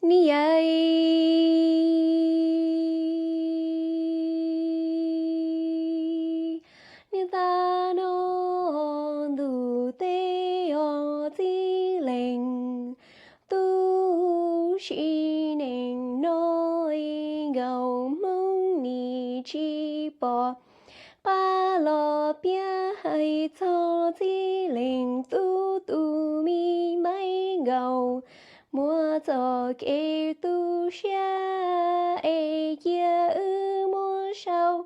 Ni ai Ni ta no du te o ti linh Tu shi ning noi gao mong ni chi bo Ba lo bia hai cho ti linh tu tu mi mai gao Mua cho kê tu xia e kia mua sao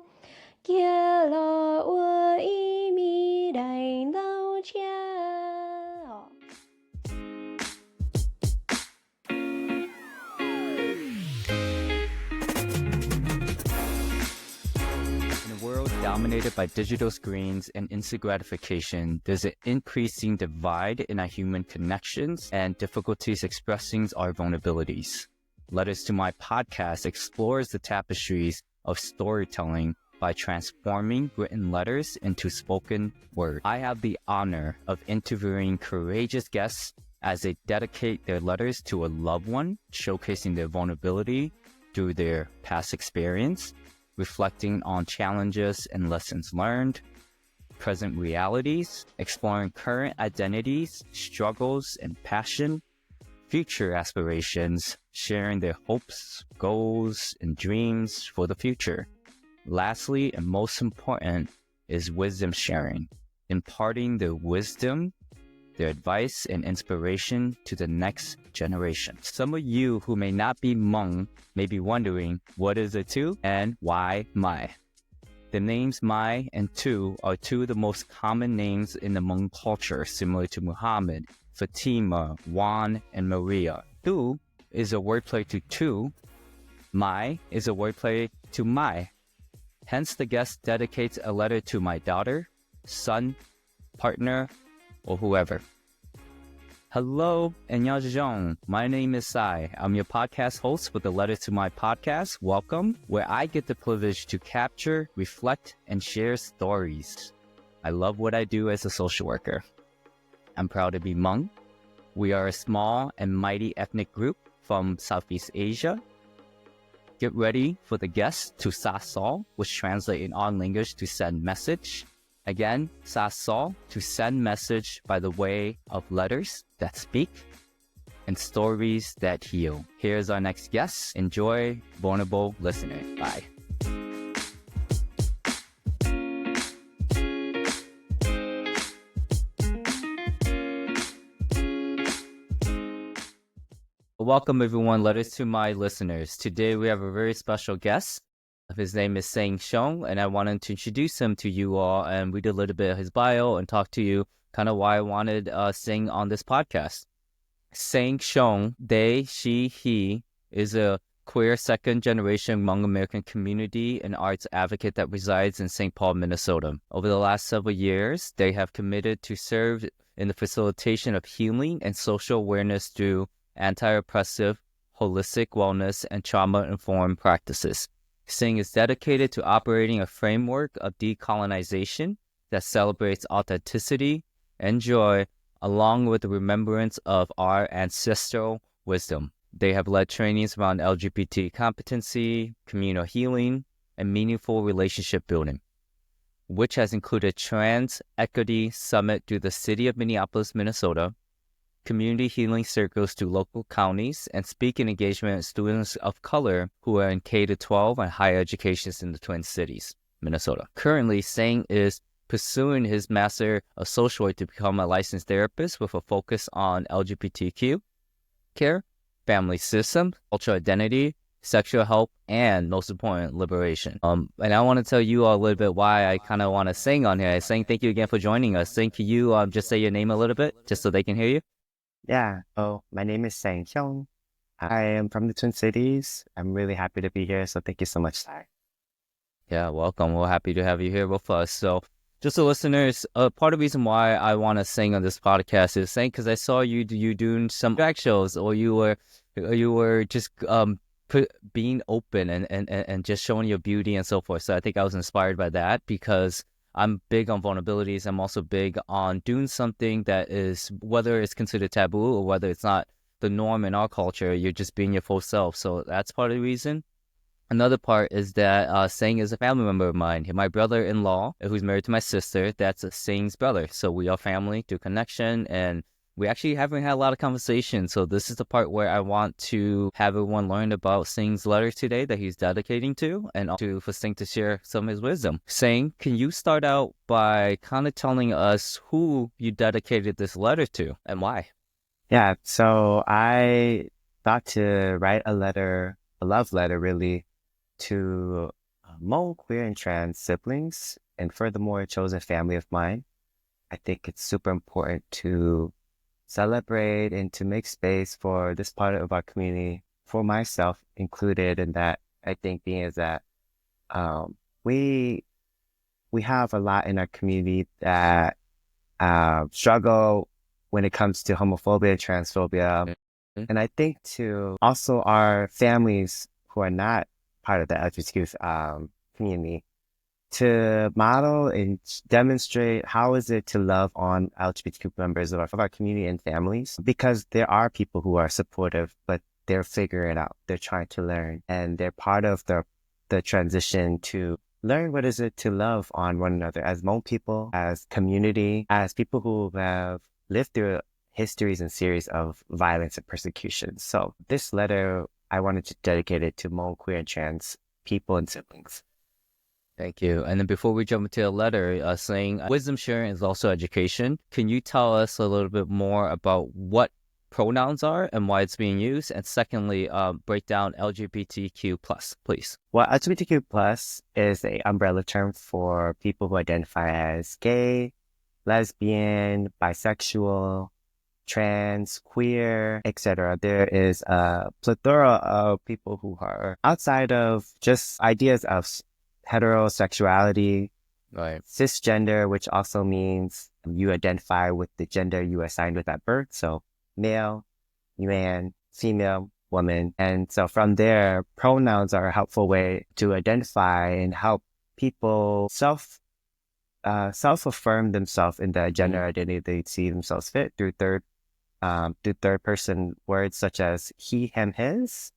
Kia lo ua y mi đại đau chia In a world dominated by digital screens and instant gratification, there's an increasing divide in our human connections and difficulties expressing our vulnerabilities. Letters to My Podcast explores the tapestries of storytelling by transforming written letters into spoken word. I have the honor of interviewing courageous guests as they dedicate their letters to a loved one, showcasing their vulnerability through their past experience, reflecting on challenges and lessons learned, present realities, exploring current identities, struggles, and passion, future aspirations, sharing their hopes, goals, and dreams for the future. Lastly, and most important, is wisdom sharing, imparting their wisdom, their advice, and inspiration to the next generation. Some of you who may not be Hmong may be wondering, what is a Tu and why Mai? The names Mai and Tu are two of the most common names in the Hmong culture, similar to Muhammad, Fatima, Juan, and Maria. Tu is a wordplay to Tu. Mai is a wordplay to Mai. Hence, the guest dedicates a letter to my daughter, son, partner, or whoever. Hello, 안녕하세요. My name is Sai. I'm your podcast host for the Letters to My Podcast. Welcome, where I get the privilege to capture, reflect, and share stories. I love what I do as a social worker. I'm proud to be Hmong. We are a small and mighty ethnic group from Southeast Asia. Get ready for the guest to Sa Sol, which translates in our language to send message. Again, Sa Sol, to send message by the way of letters that speak and stories that heal. Here's our next guest. Enjoy, vulnerable listener. Bye. Welcome everyone, Letters to My listeners. Today we have a very special guest. His name is Seng Xiong, and I wanted to introduce him to you all and read a little bit of his bio and talk to you kind of why I wanted Seng on this podcast. Seng Xiong, they, she, he, is a queer second-generation Hmong American community and arts advocate that resides in St. Paul, Minnesota. Over the last several years, they have committed to serve in the facilitation of healing and social awareness through anti-oppressive, holistic wellness, and trauma-informed practices. Seng is dedicated to operating a framework of decolonization that celebrates authenticity and joy, along with the remembrance of our ancestral wisdom. They have led trainings around LGBT competency, communal healing, and meaningful relationship building, which has included Trans Equity Summit through the city of Minneapolis, Minnesota, community healing circles to local counties, and speaking engagement with students of color who are in K-12 and higher educations in the Twin Cities, Minnesota. Currently, Seng is pursuing his Master of Social Work to become a licensed therapist with a focus on LGBTQ care, family system, cultural identity, sexual health, and most important, liberation. And I want to tell you all a little bit why I kind of want to Seng on here. Seng, thank you again for joining us. Seng, can you just say your name a little bit, just so they can hear you? Yeah. My name is Seng Xiong. I am from the Twin Cities. I'm really happy to be here, so thank you so much, Sai. Yeah, welcome. We're happy to have you here with us. So, just the listeners, part of the reason why I want to sing on this podcast is saying because I saw you doing some drag shows, or you were just being open and just showing your beauty and so forth. So I think I was inspired by that because I'm big on vulnerabilities. I'm also big on doing something that is, whether it's considered taboo or whether it's not the norm in our culture. You're just being your full self. So that's part of the reason. Another part is that Seng is a family member of mine. My brother-in-law, who's married to my sister, that's Seng's brother. So we are family through connection, and we actually haven't had a lot of conversation. So this is the part where I want to have everyone learn about Seng's letter today that he's dedicating to, and also for Seng to share some of his wisdom. Seng, can you start out by kind of telling us who you dedicated this letter to and why? Yeah, so I thought to write a love letter really, to Hmong queer and trans siblings, and furthermore, a chosen family of mine. I think it's super important to celebrate and to make space for this part of our community, for myself included, and that I think being is that we have a lot in our community that struggle when it comes to homophobia, transphobia, and I think to also our families who are not part of the LGBTQ community, to model and demonstrate how is it to love on LGBTQ members of our community and families, because there are people who are supportive, but they're figuring it out. They're trying to learn, and they're part of the transition to learn what is it to love on one another as Hmong people, as community, as people who have lived through histories and series of violence and persecution. So this letter, I wanted to dedicate it to Hmong queer and trans people and siblings. Thank you. And then before we jump into the letter, saying wisdom sharing is also education. Can you tell us a little bit more about what pronouns are and why it's being used? And secondly, break down LGBTQ plus, please. Well, LGBTQ plus is an umbrella term for people who identify as gay, lesbian, bisexual, trans, queer, etc. There is a plethora of people who are outside of just ideas of heterosexuality, Right. cisgender, which also means you identify with the gender you assigned with at birth. So male, man, female, woman. And so from there, pronouns are a helpful way to identify and help people self-affirm themselves in the gender identity they see themselves fit through third person words such as he, him, his,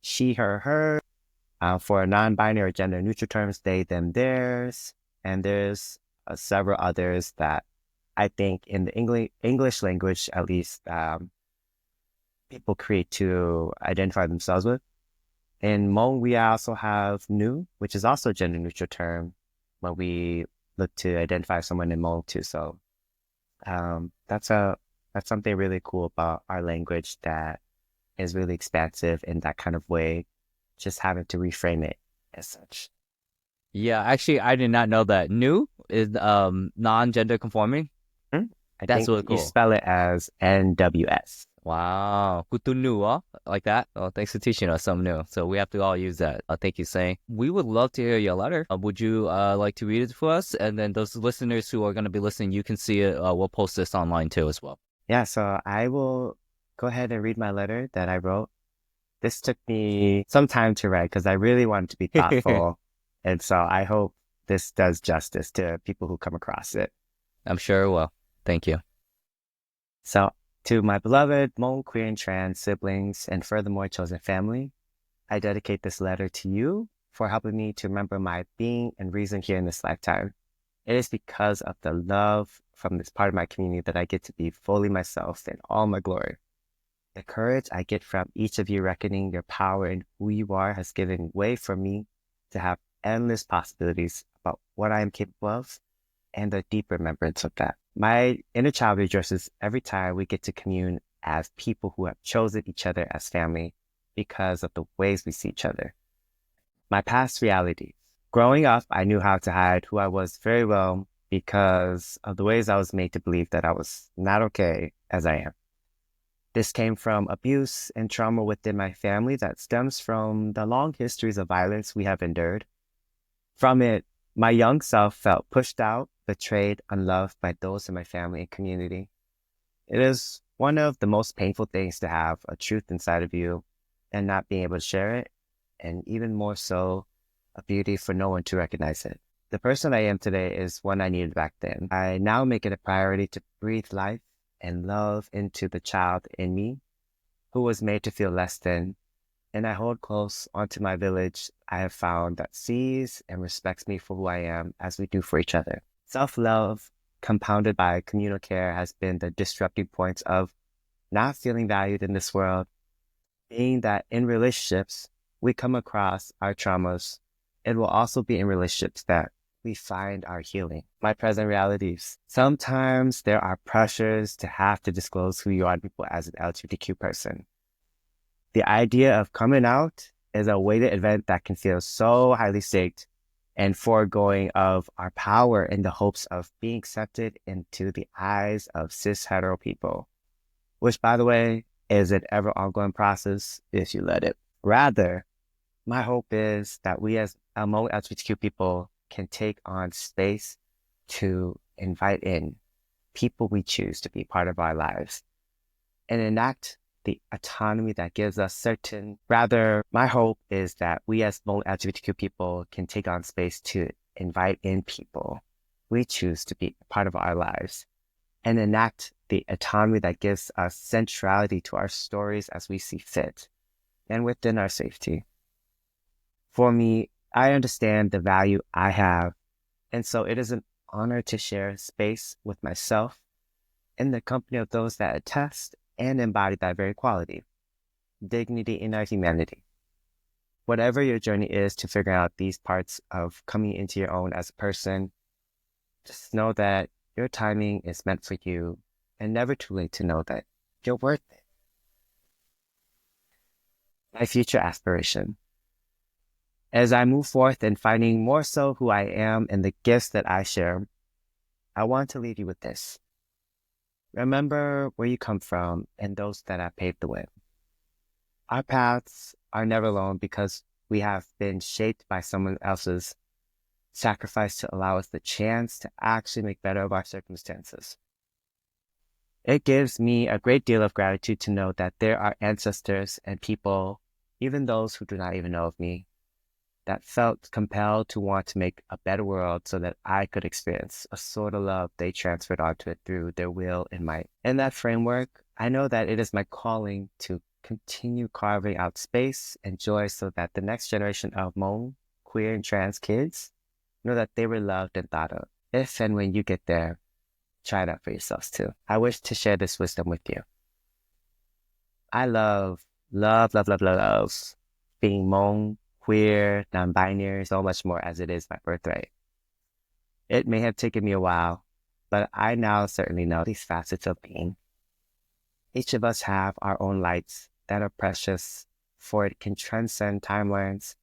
she, her. For non-binary or gender neutral terms, they, them, theirs, and there's several others that I think in the English language, at least, people create to identify themselves with. In Hmong, we also have nu, which is also a gender neutral term when we look to identify someone in Hmong too. So that's something really cool about our language that is really expansive in that kind of way, just having to reframe it as such. Yeah, actually, I did not know that. Nu is non-gender conforming. That's really cool. You spell it as NWS. Wow. Kutu nu, like that. Oh, thanks for teaching us something new. So we have to all use that. Thank you, Seng. We would love to hear your letter. Would you like to read it for us? And then those listeners who are going to be listening, you can see it. We'll post this online too as well. Yeah, so I will go ahead and read my letter that I wrote. This took me some time to write because I really wanted to be thoughtful. And so I hope this does justice to people who come across it. I'm sure it will. Thank you. So, to my beloved Hmong queer and trans siblings and furthermore chosen family, I dedicate this letter to you for helping me to remember my being and reason here in this lifetime. It is because of the love from this part of my community that I get to be fully myself in all my glory. The courage I get from each of you reckoning your power and who you are has given way for me to have endless possibilities about what I am capable of and a deep remembrance of that. My inner child rejoices every time we get to commune as people who have chosen each other as family because of the ways we see each other. My past realities. Growing up, I knew how to hide who I was very well because of the ways I was made to believe that I was not okay as I am. This came from abuse and trauma within my family that stems from the long histories of violence we have endured. From it, my young self felt pushed out, betrayed, unloved by those in my family and community. It is one of the most painful things to have a truth inside of you and not being able to share it, and even more so, a beauty for no one to recognize it. The person I am today is one I needed back then. I now make it a priority to breathe life and love into the child in me. who was made to feel less than, and I hold close onto my village I have found that sees and respects me for who I am as we do for each other. Self-love, compounded by communal care, has been the disrupting point of not feeling valued in this world, being that in relationships, we come across our traumas. It will also be in relationships that we find our healing. My present realities. Sometimes there are pressures to have to disclose who you are to people as an LGBTQ person. The idea of coming out is a weighted event that can feel so highly staked and foregoing of our power in the hopes of being accepted into the eyes of cis hetero people, which, by the way, is an ever ongoing process if you let it. Rather, my hope is that we as Hmong LGBTQ people can take on space to invite in people we choose to be part of our lives and enact the autonomy that gives us my hope is that we as Hmong LGBTQ people can take on space to invite in people we choose to be part of our lives and enact the autonomy that gives us centrality to our stories as we see fit and within our safety. For me, I understand the value I have, and so it is an honor to share space with myself in the company of those that attest and embody that very quality, dignity in our humanity. Whatever your journey is to figure out these parts of coming into your own as a person, just know that your timing is meant for you and never too late to know that you're worth it. My future aspiration. As I move forth in finding more so who I am and the gifts that I share, I want to leave you with this. Remember where you come from and those that have paved the way. Our paths are never alone because we have been shaped by someone else's sacrifice to allow us the chance to actually make better of our circumstances. It gives me a great deal of gratitude to know that there are ancestors and people, even those who do not even know of me, that felt compelled to want to make a better world so that I could experience a sort of love they transferred onto it through their will and might. In that framework, I know that it is my calling to continue carving out space and joy so that the next generation of Hmong, queer, and trans kids know that they were loved and thought of. If and when you get there, try it out for yourselves too. I wish to share this wisdom with you. I love being Hmong, queer, non-binary, so much more as it is my birthright. It may have taken me a while, but I now certainly know these facets of being. Each of us have our own lights that are precious, for it can transcend timelines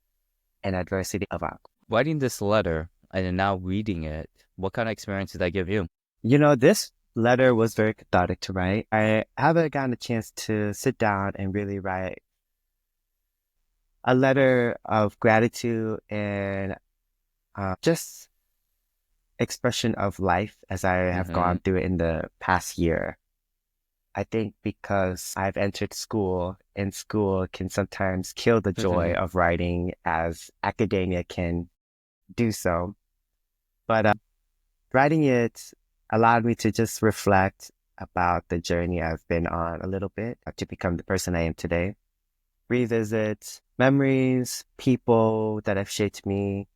and adversity of our. Writing this letter and now reading it, what kind of experience did that give you? You know, this letter was very cathartic to write. I haven't gotten a chance to sit down and really write a letter of gratitude and just expression of life as I have gone through it in the past year. I think because I've entered school, and school can sometimes kill the joy of writing as academia can do so. But writing it allowed me to just reflect about the journey I've been on a little bit to become the person I am today. Revisit memories, people that have shaped me,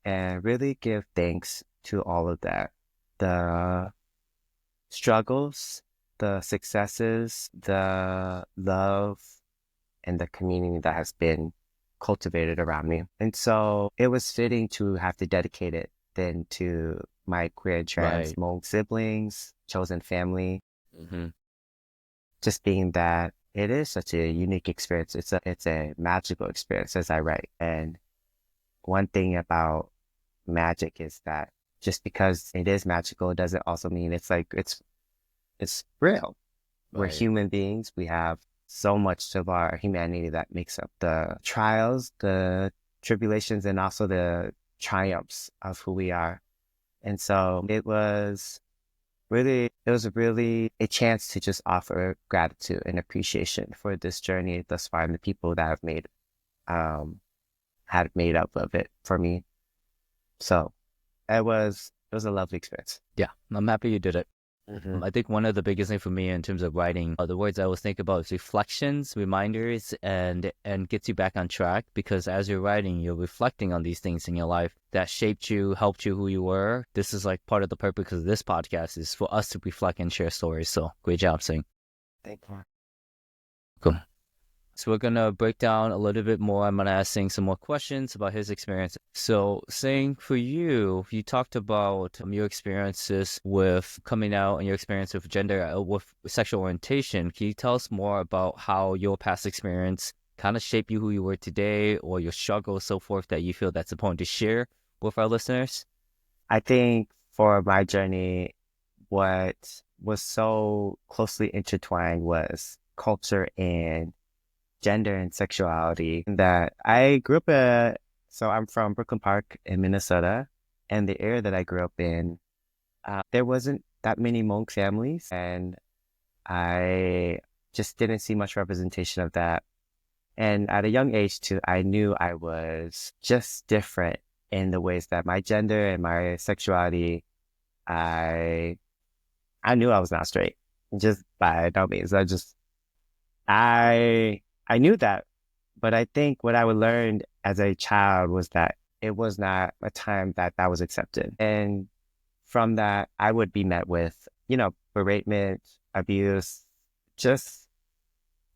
and really give thanks to all of that. The struggles, the successes, the love, and the community that has been cultivated around me. And so it was fitting to have to dedicate it then to my queer and trans Hmong siblings, chosen family. Just being that it is such a unique experience. It's a magical experience as I write. And one thing about magic is that just because it is magical, it doesn't also mean it's real. We're human beings. We have so much of our humanity that makes up the trials, the tribulations, and also the triumphs of who we are. And so it was really a chance to just offer gratitude and appreciation for this journey thus far and the people that have made up of it for me. So it was a lovely experience. Yeah, I'm happy you did it. Mhm. I think one of the biggest thing for me in terms of writing, the words I always think about is reflections, reminders, and gets you back on track, because as you're writing, you're reflecting on these things in your life that shaped you, helped you who you were. This is like part of the purpose of this podcast is for us to reflect and share stories. So great job, Sing. Thank you. Cool. So we're going to break down a little bit more. I'm going to ask Sing some more questions about his experience. So Sing, for you, you talked about your experiences with coming out and your experience with gender, with sexual orientation. Can you tell us more about how your past experience kind of shaped you who you were today, or your struggles, so forth, that you feel that's important to share with our listeners? I think for my journey, what was so closely intertwined was culture and gender and sexuality that I grew up so I'm from Brooklyn Park in Minnesota, and the area that I grew up in, there wasn't that many Hmong families, and I just didn't see much representation of that. And at a young age too, I knew I was just different in the ways that my gender and my sexuality, I knew I was not straight, just by no means. I knew that, but I think what I learned as a child was that it was not a time that that was accepted. And from that, I would be met with, beratement, abuse, just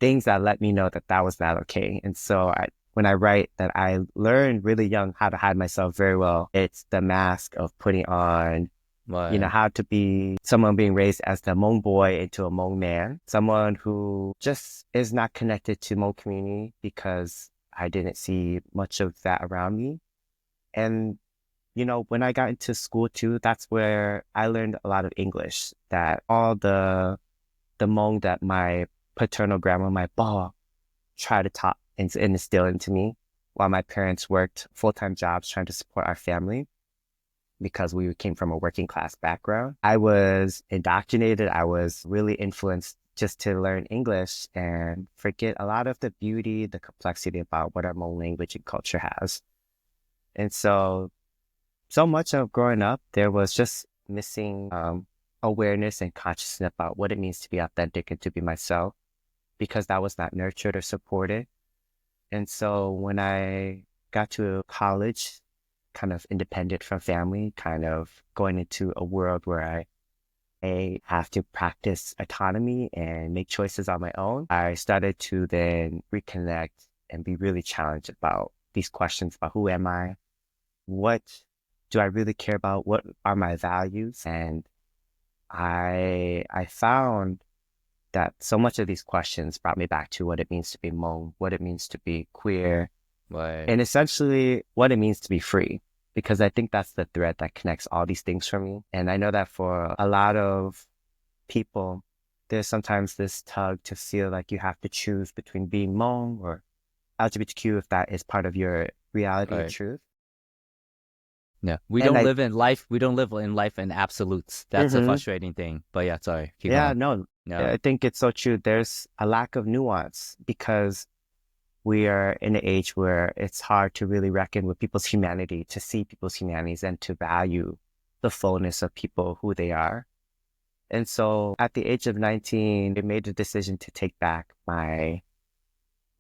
things that let me know that that was not okay. And so when I write that I learned really young how to hide myself very well, it's the mask of putting on, Right. how to be someone being raised as the Hmong boy into a Hmong man, someone who just is not connected to Hmong community because I didn't see much of that around me. And, when I got into school too, that's where I learned a lot of English, that all the Hmong that my paternal grandma, my ba, tried to taught and instill into me while my parents worked full-time jobs trying to support our family, because we came from a working class background. I was indoctrinated. I was really influenced just to learn English and forget a lot of the beauty, the complexity about what our Hmong language and culture has. And so much of growing up, there was just missing awareness and consciousness about what it means to be authentic and to be myself, because that was not nurtured or supported. And so when I got to college, kind of independent from family, kind of going into a world where I have to practice autonomy and make choices on my own, I started to then reconnect and be really challenged about these questions about who am I? What do I really care about? What are my values? And I found that so much of these questions brought me back to what it means to be Hmong, what it means to be queer, Right. and essentially what it means to be free. Because I think that's the thread that connects all these things for me. And I know that for a lot of people, there's sometimes this tug to feel like you have to choose between being Hmong or LGBTQ if that is part of your reality and Right. truth. Yeah, we And don't live in life. We don't live in life in absolutes. That's a Mhm. frustrating thing. But yeah, sorry. Keep Yeah, going. no, Yeah. I think it's so true. There's a lack of nuance because we are in an age where it's hard to really reckon with people's humanity, to see people's humanities and to value the fullness of people, who they are. And so at the age of 19, I made the decision to take back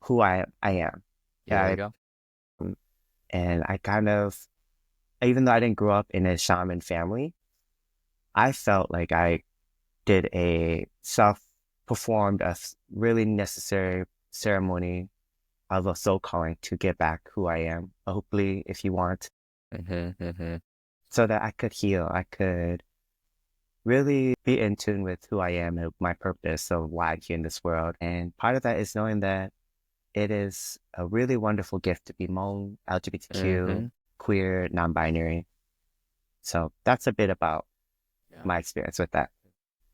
who I am. Yeah, there you go. And I kind of, even though I didn't grow up in a shaman family, I felt like I did performed a really necessary ceremony of a soul calling to get back who I am, hopefully, if you want, so that I could heal. I could really be in tune with who I am and my purpose of why I'm here in this world. And part of that is knowing that it is a really wonderful gift to be Hmong, LGBTQ, queer, non-binary. So that's a bit about my experience with that.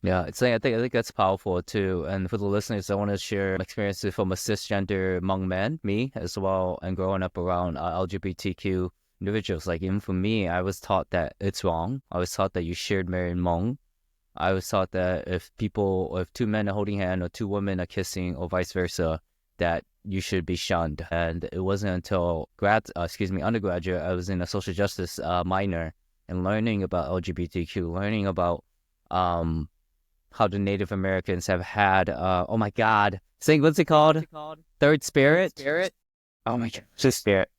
Yeah, it's like, I think that's powerful too. And for the listeners, I want to share experiences from a cisgender Hmong man, me as well, and growing up around LGBTQ individuals. Like even for me, I was taught that it's wrong. I was taught that you should marry Hmong. I was taught that if two men are holding hands or two women are kissing or vice versa, that you should be shunned. And it wasn't until undergraduate, I was in a social justice minor and learning about LGBTQ, learning about how the Native Americans have had, oh my God, what's it called? Third spirit? Oh my God. Two-spirit.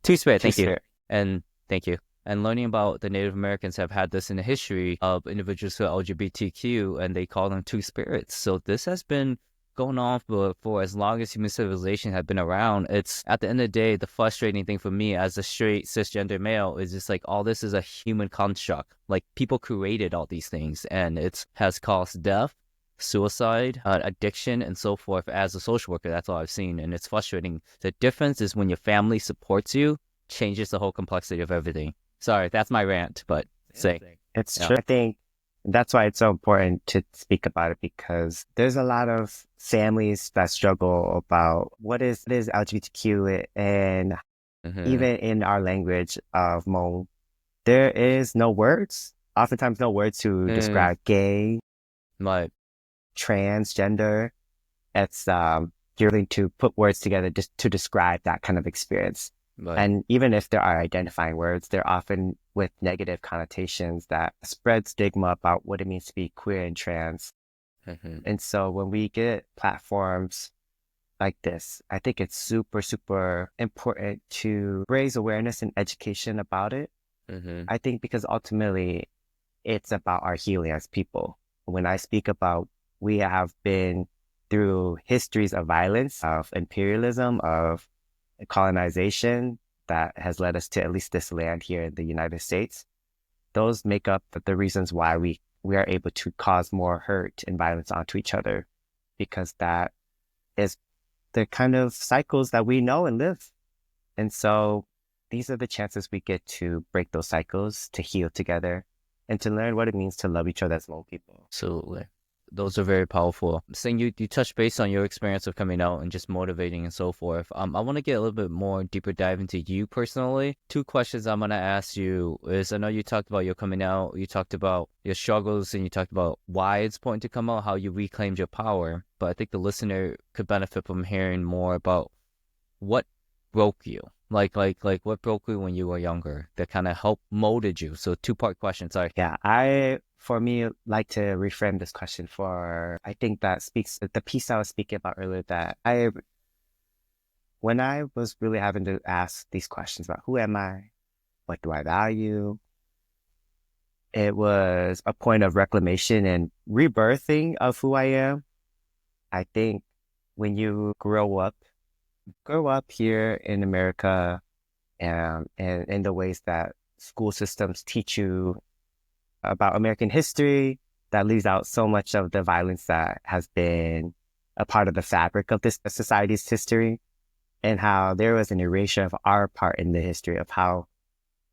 Two-spirit, thank you. Two-spirit. And thank you. And learning about the Native Americans have had this in the history of individuals who are LGBTQ, and they call them two spirits. So this has been going on for as long as human civilization has been around. It's, at the end of the day, the frustrating thing for me as a straight cisgender male is just like, all this is a human construct. Like, people created all these things, and it has caused death, suicide, addiction, and so forth. As a social worker, that's all I've seen, and it's frustrating. The difference is when your family supports you, changes the whole complexity of everything. Sorry, that's my rant, but say. It's true. I think that's why it's so important to speak about it, because there's a lot of families that struggle about what is LGBTQ, and even in our language of Hmong, there is no words, oftentimes no words to describe gay, Right. transgender. It's you're willing to put words together just to describe that kind of experience. Right. And even if there are identifying words, they're often with negative connotations that spread stigma about what it means to be queer and trans. And so when we get platforms like this, I think it's super, super important to raise awareness and education about it. I think because ultimately it's about our healing as people. When I speak about, we have been through histories of violence, of imperialism, of colonization that has led us to at least this land here in the United States. Those make up the reasons why we are able to cause more hurt and violence onto each other, because that is the kind of cycles that we know and live. And so these are the chances we get to break those cycles, to heal together, and to learn what it means to love each other as Hmong people. Absolutely. Those are very powerful. Seng, you touched base on your experience of coming out and just motivating and so forth. I want to get a little bit more deeper dive into you personally. 2 questions I'm going to ask you is, I know you talked about your coming out, you talked about your struggles, and you talked about why it's important to come out, how you reclaimed your power. But I think the listener could benefit from hearing more about what broke you. Like what broke you when you were younger that kind of helped molded you. So 2-part question, sorry. Yeah, for me, like to reframe this question I think that speaks the piece I was speaking about earlier, that when I was really having to ask these questions about who am I, what do I value, it was a point of reclamation and rebirthing of who I am. I think when you grow up here in America, and in the ways that school systems teach you about American history, that leaves out so much of the violence that has been a part of the fabric of this society's history, and how there was an erasure of our part in the history of how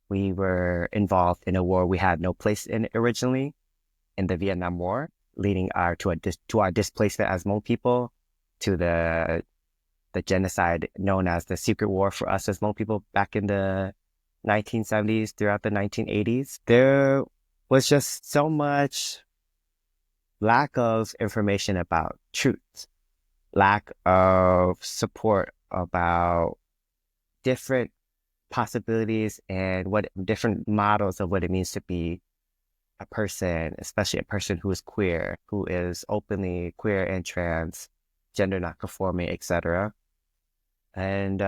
we were involved in a war we had no place in originally, in the Vietnam War, leading to our displacement as Hmong people, to the genocide known as the Secret War for us as Hmong people back in the 1970s, throughout the 1980s. There was just so much lack of information about truth, lack of support about different possibilities and what different models of what it means to be a person, especially a person who is queer, who is openly queer and trans, gender not conforming, etc. And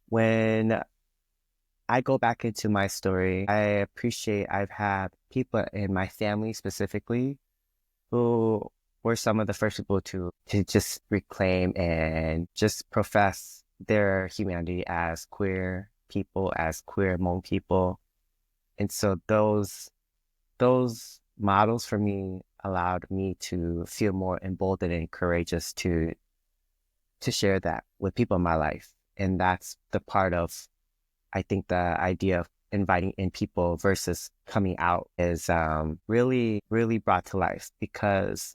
when I go back into my story, I appreciate I've had people in my family specifically who were some of the first people to just reclaim and just profess their humanity as queer people, as queer Hmong people. And so those models for me allowed me to feel more emboldened and courageous to share that with people in my life. And that's the part of, I think, the idea of inviting in people versus coming out is really, really brought to life, because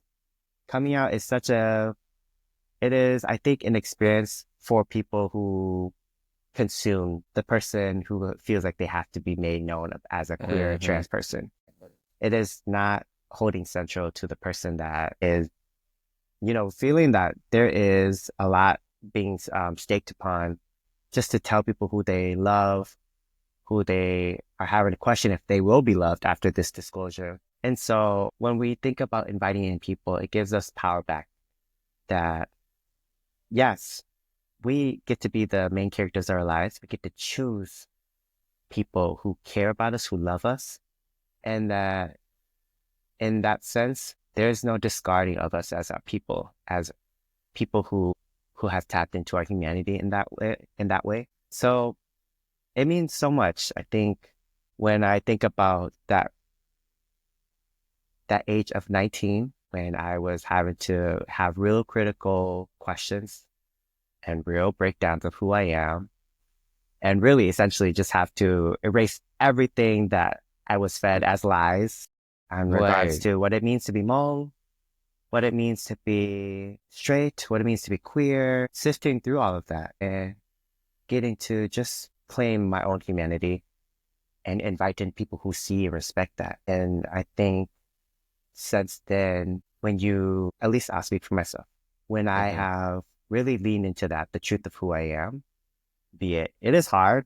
coming out is it is, I think, an experience for people who consume the person who feels like they have to be made known as a queer trans person. It is not holding central to the person that is, feeling that there is a lot being staked upon just to tell people who they love, who they are having to question if they will be loved after this disclosure. And so when we think about inviting in people, it gives us power back that, yes, we get to be the main characters of our lives. We get to choose people who care about us, who love us. And that in that sense, there's no discarding of us as as people who have tapped into our humanity in that way. So it means so much. I think when I think about that age of 19, when I was having to have real critical questions and real breakdowns of who I am, and really essentially just have to erase everything that I was fed as lies in regards Right. to what it means to be Hmong, what it means to be straight, what it means to be queer, sifting through all of that and getting to just claim my own humanity and inviting people who see and respect that. And I think since then, at least I'll speak for myself, when I have really leaned into that, the truth of who I am, it is hard.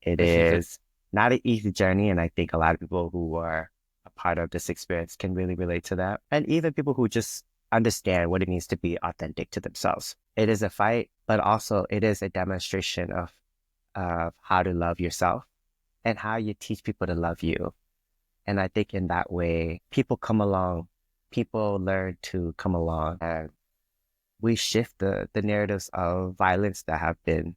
It is not an easy journey. And I think a lot of people who are a part of this experience can really relate to that. And even people who just understand what it means to be authentic to themselves. It is a fight, but also it is a demonstration of how to love yourself and how you teach people to love you. And I think in that way, people learn to come along, and we shift the narratives of violence that have been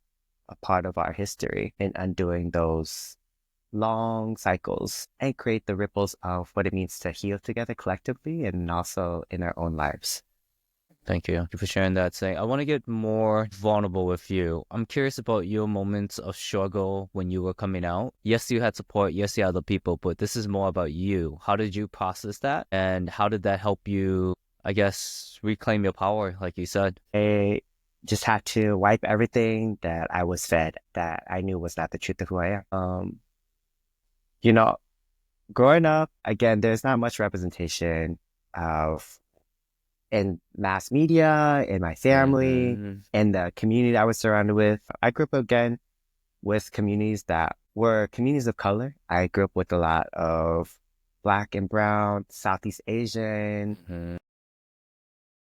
a part of our history in undoing those long cycles and create the ripples of what it means to heal together collectively and also in our own lives. Thank you. Thank you for sharing that. Saying, I want to get more vulnerable with you. I'm curious about your moments of struggle when you were coming out. Yes, you had support. Yes, you had other people, but this is more about you. How did you process that? And how did that help you, I guess, reclaim your power, like you said? I just had to wipe everything that I was fed that I knew was not the truth of who I am. You know, growing up, again, there's not much representation of in mass media, in my family, in the community I was surrounded with. I grew up again with communities that were communities of color. I grew up with a lot of Black and Brown, Southeast Asian,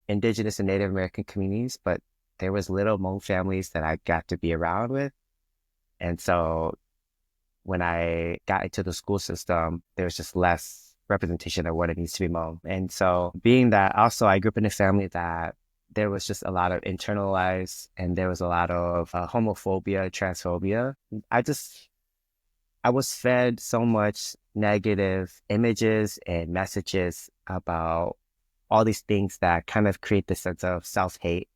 Indigenous and Native American communities, but there was little Hmong families that I got to be around with. And so when I got into the school system, there was just less representation of what it means to be Hmong. And so being that also I grew up in a family that there was just a lot of internalized and there was a lot of homophobia, transphobia. I was fed so much negative images and messages about all these things that kind of create this sense of self-hate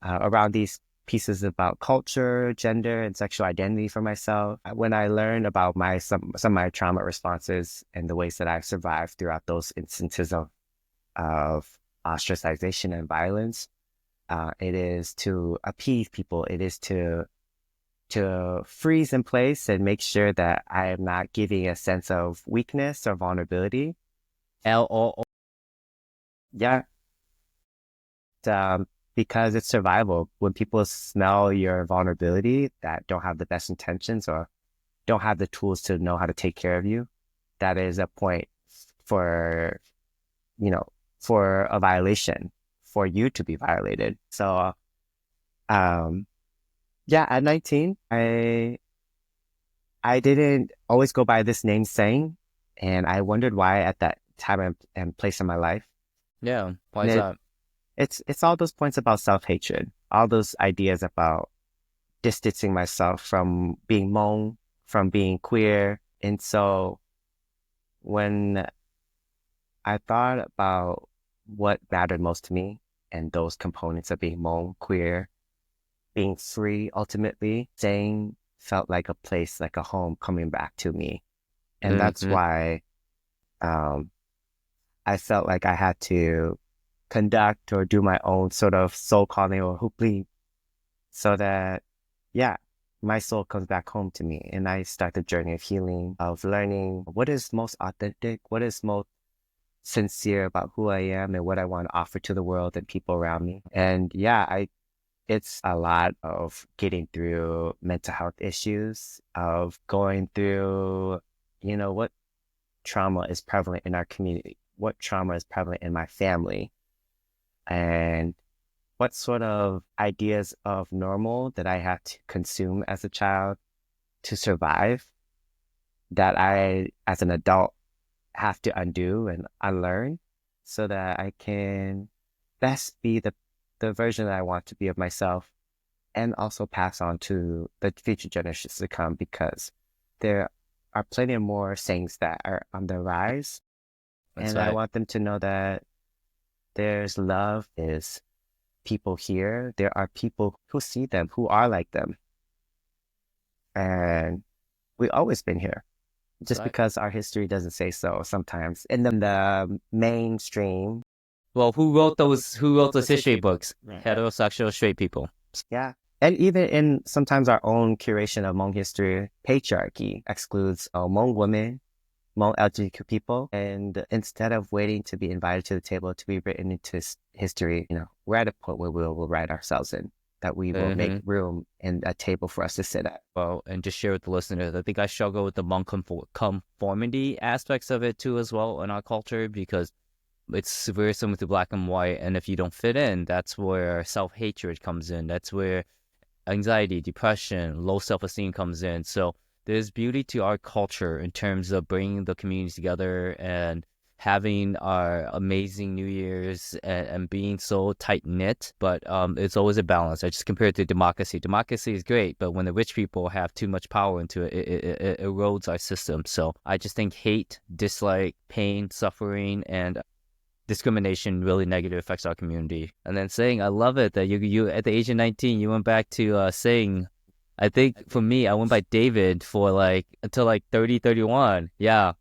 around these pieces about culture, gender, and sexual identity for myself. When I learned about some of my trauma responses and the ways that I've survived throughout those instances of ostracization and violence, it is to appease people. It is to freeze in place and make sure that I am not giving a sense of weakness or vulnerability. LOO. Yeah. Because it's survival. When people smell your vulnerability that don't have the best intentions or don't have the tools to know how to take care of you, that is a point for a violation, for you to be violated. So, at 19, I didn't always go by this name Seng, and I wondered why at that time and place in my life. Yeah, why is that? It's all those points about self-hatred, all those ideas about distancing myself from being Hmong, from being queer. And so when I thought about what mattered most to me and those components of being Hmong, queer, being free, ultimately, Seng felt like a place, like a home coming back to me. And that's why I felt like I had to conduct or do my own sort of soul calling or hupli so that, my soul comes back home to me and I start the journey of healing, of learning what is most authentic, what is most sincere about who I am and what I want to offer to the world and people around me. And it's a lot of getting through mental health issues, of going through, trauma is prevalent in our community, what trauma is prevalent in my family, and what sort of ideas of normal that I had to consume as a child to survive that I, as an adult, have to undo and unlearn so that I can best be the version that I want to be of myself, and also pass on to the future generations to come, because there are plenty of more Sengs that are on the rise. That's and right. I want them to know that there's love, is people here. There are people who see them, who are like them. And we've always been here. Just Right. because our history doesn't say so sometimes. In the mainstream. Well, who wrote those history books? Right. Heterosexual straight people. Yeah. And even in sometimes our own curation of Hmong history, patriarchy excludes Hmong women, Hmong LGBTQ people. And instead of waiting to be invited to the table to be written into history, we're at a point where we'll write ourselves in, that we will make room and a table for us to sit at. Well, and just share with the listeners, I think I struggle with the Hmong conformity aspects of it too as well in our culture, because it's very similar to black and white. And if you don't fit in, that's where self-hatred comes in. That's where anxiety, depression, low self-esteem comes in. So there's beauty to our culture in terms of bringing the community together and having our amazing New Year's and being so tight-knit. But it's always a balance. I just compare it to democracy. Democracy is great, but when the rich people have too much power into it, it erodes our system. So I just think hate, dislike, pain, suffering, and discrimination really negatively affects our community. And then Seng, I love it that you at the age of 19, you went back to Seng. I think for me, I went by David for until 30, 31. Yeah.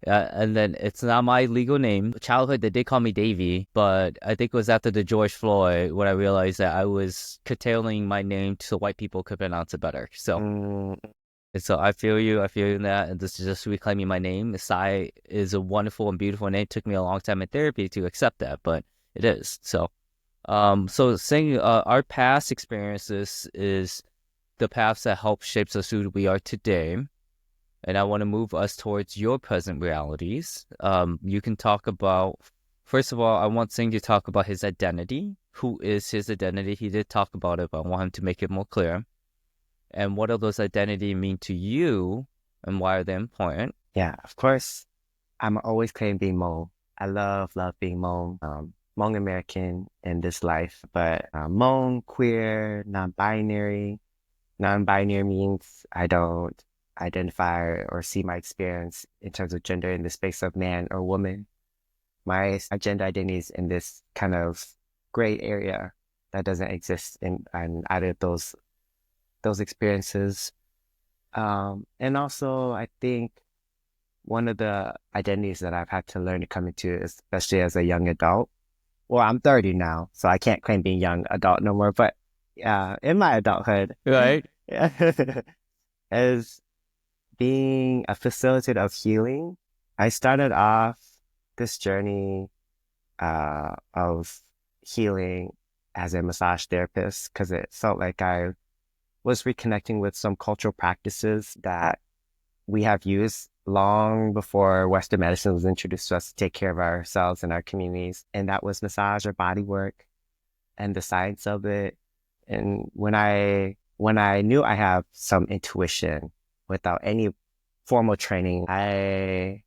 And then it's not my legal name. Childhood, they did call me Davy, but I think it was after the George Floyd when I realized that I was curtailing my name so white people could pronounce it better. So and so I feel you in that, and this is just reclaiming my name. Sai is a wonderful and beautiful name. It took me a long time in therapy to accept that, but it is. So, saying our past experiences is the paths that help shapes us who we are today, and I want to move us towards your present realities. You can talk about, first of all, I want Seng to talk about his identity. Who is his identity? He did talk about it, but I want him to make it more clear. And what do those identities mean to you, and why are they important? Yeah, of course, I'm always claiming being Hmong. I love being Hmong, Hmong American in this life, but Hmong, queer, non-binary. Non-binary means I don't identify or see my experience in terms of gender in the space of man or woman. My gender identity is in this kind of gray area that doesn't exist in either of those experiences. And also, I think one of the identities that I've had to learn to come into, especially as a young adult, well, I'm 30 now, so I can't claim being young adult no more, but in my adulthood, Right. as being a facilitator of healing, I started off this journey of healing as a massage therapist because it felt like I was reconnecting with some cultural practices that we have used long before Western medicine was introduced to us to take care of ourselves and our communities. And that was massage or body work and the science of it. And when I knew I have some intuition without any formal training, I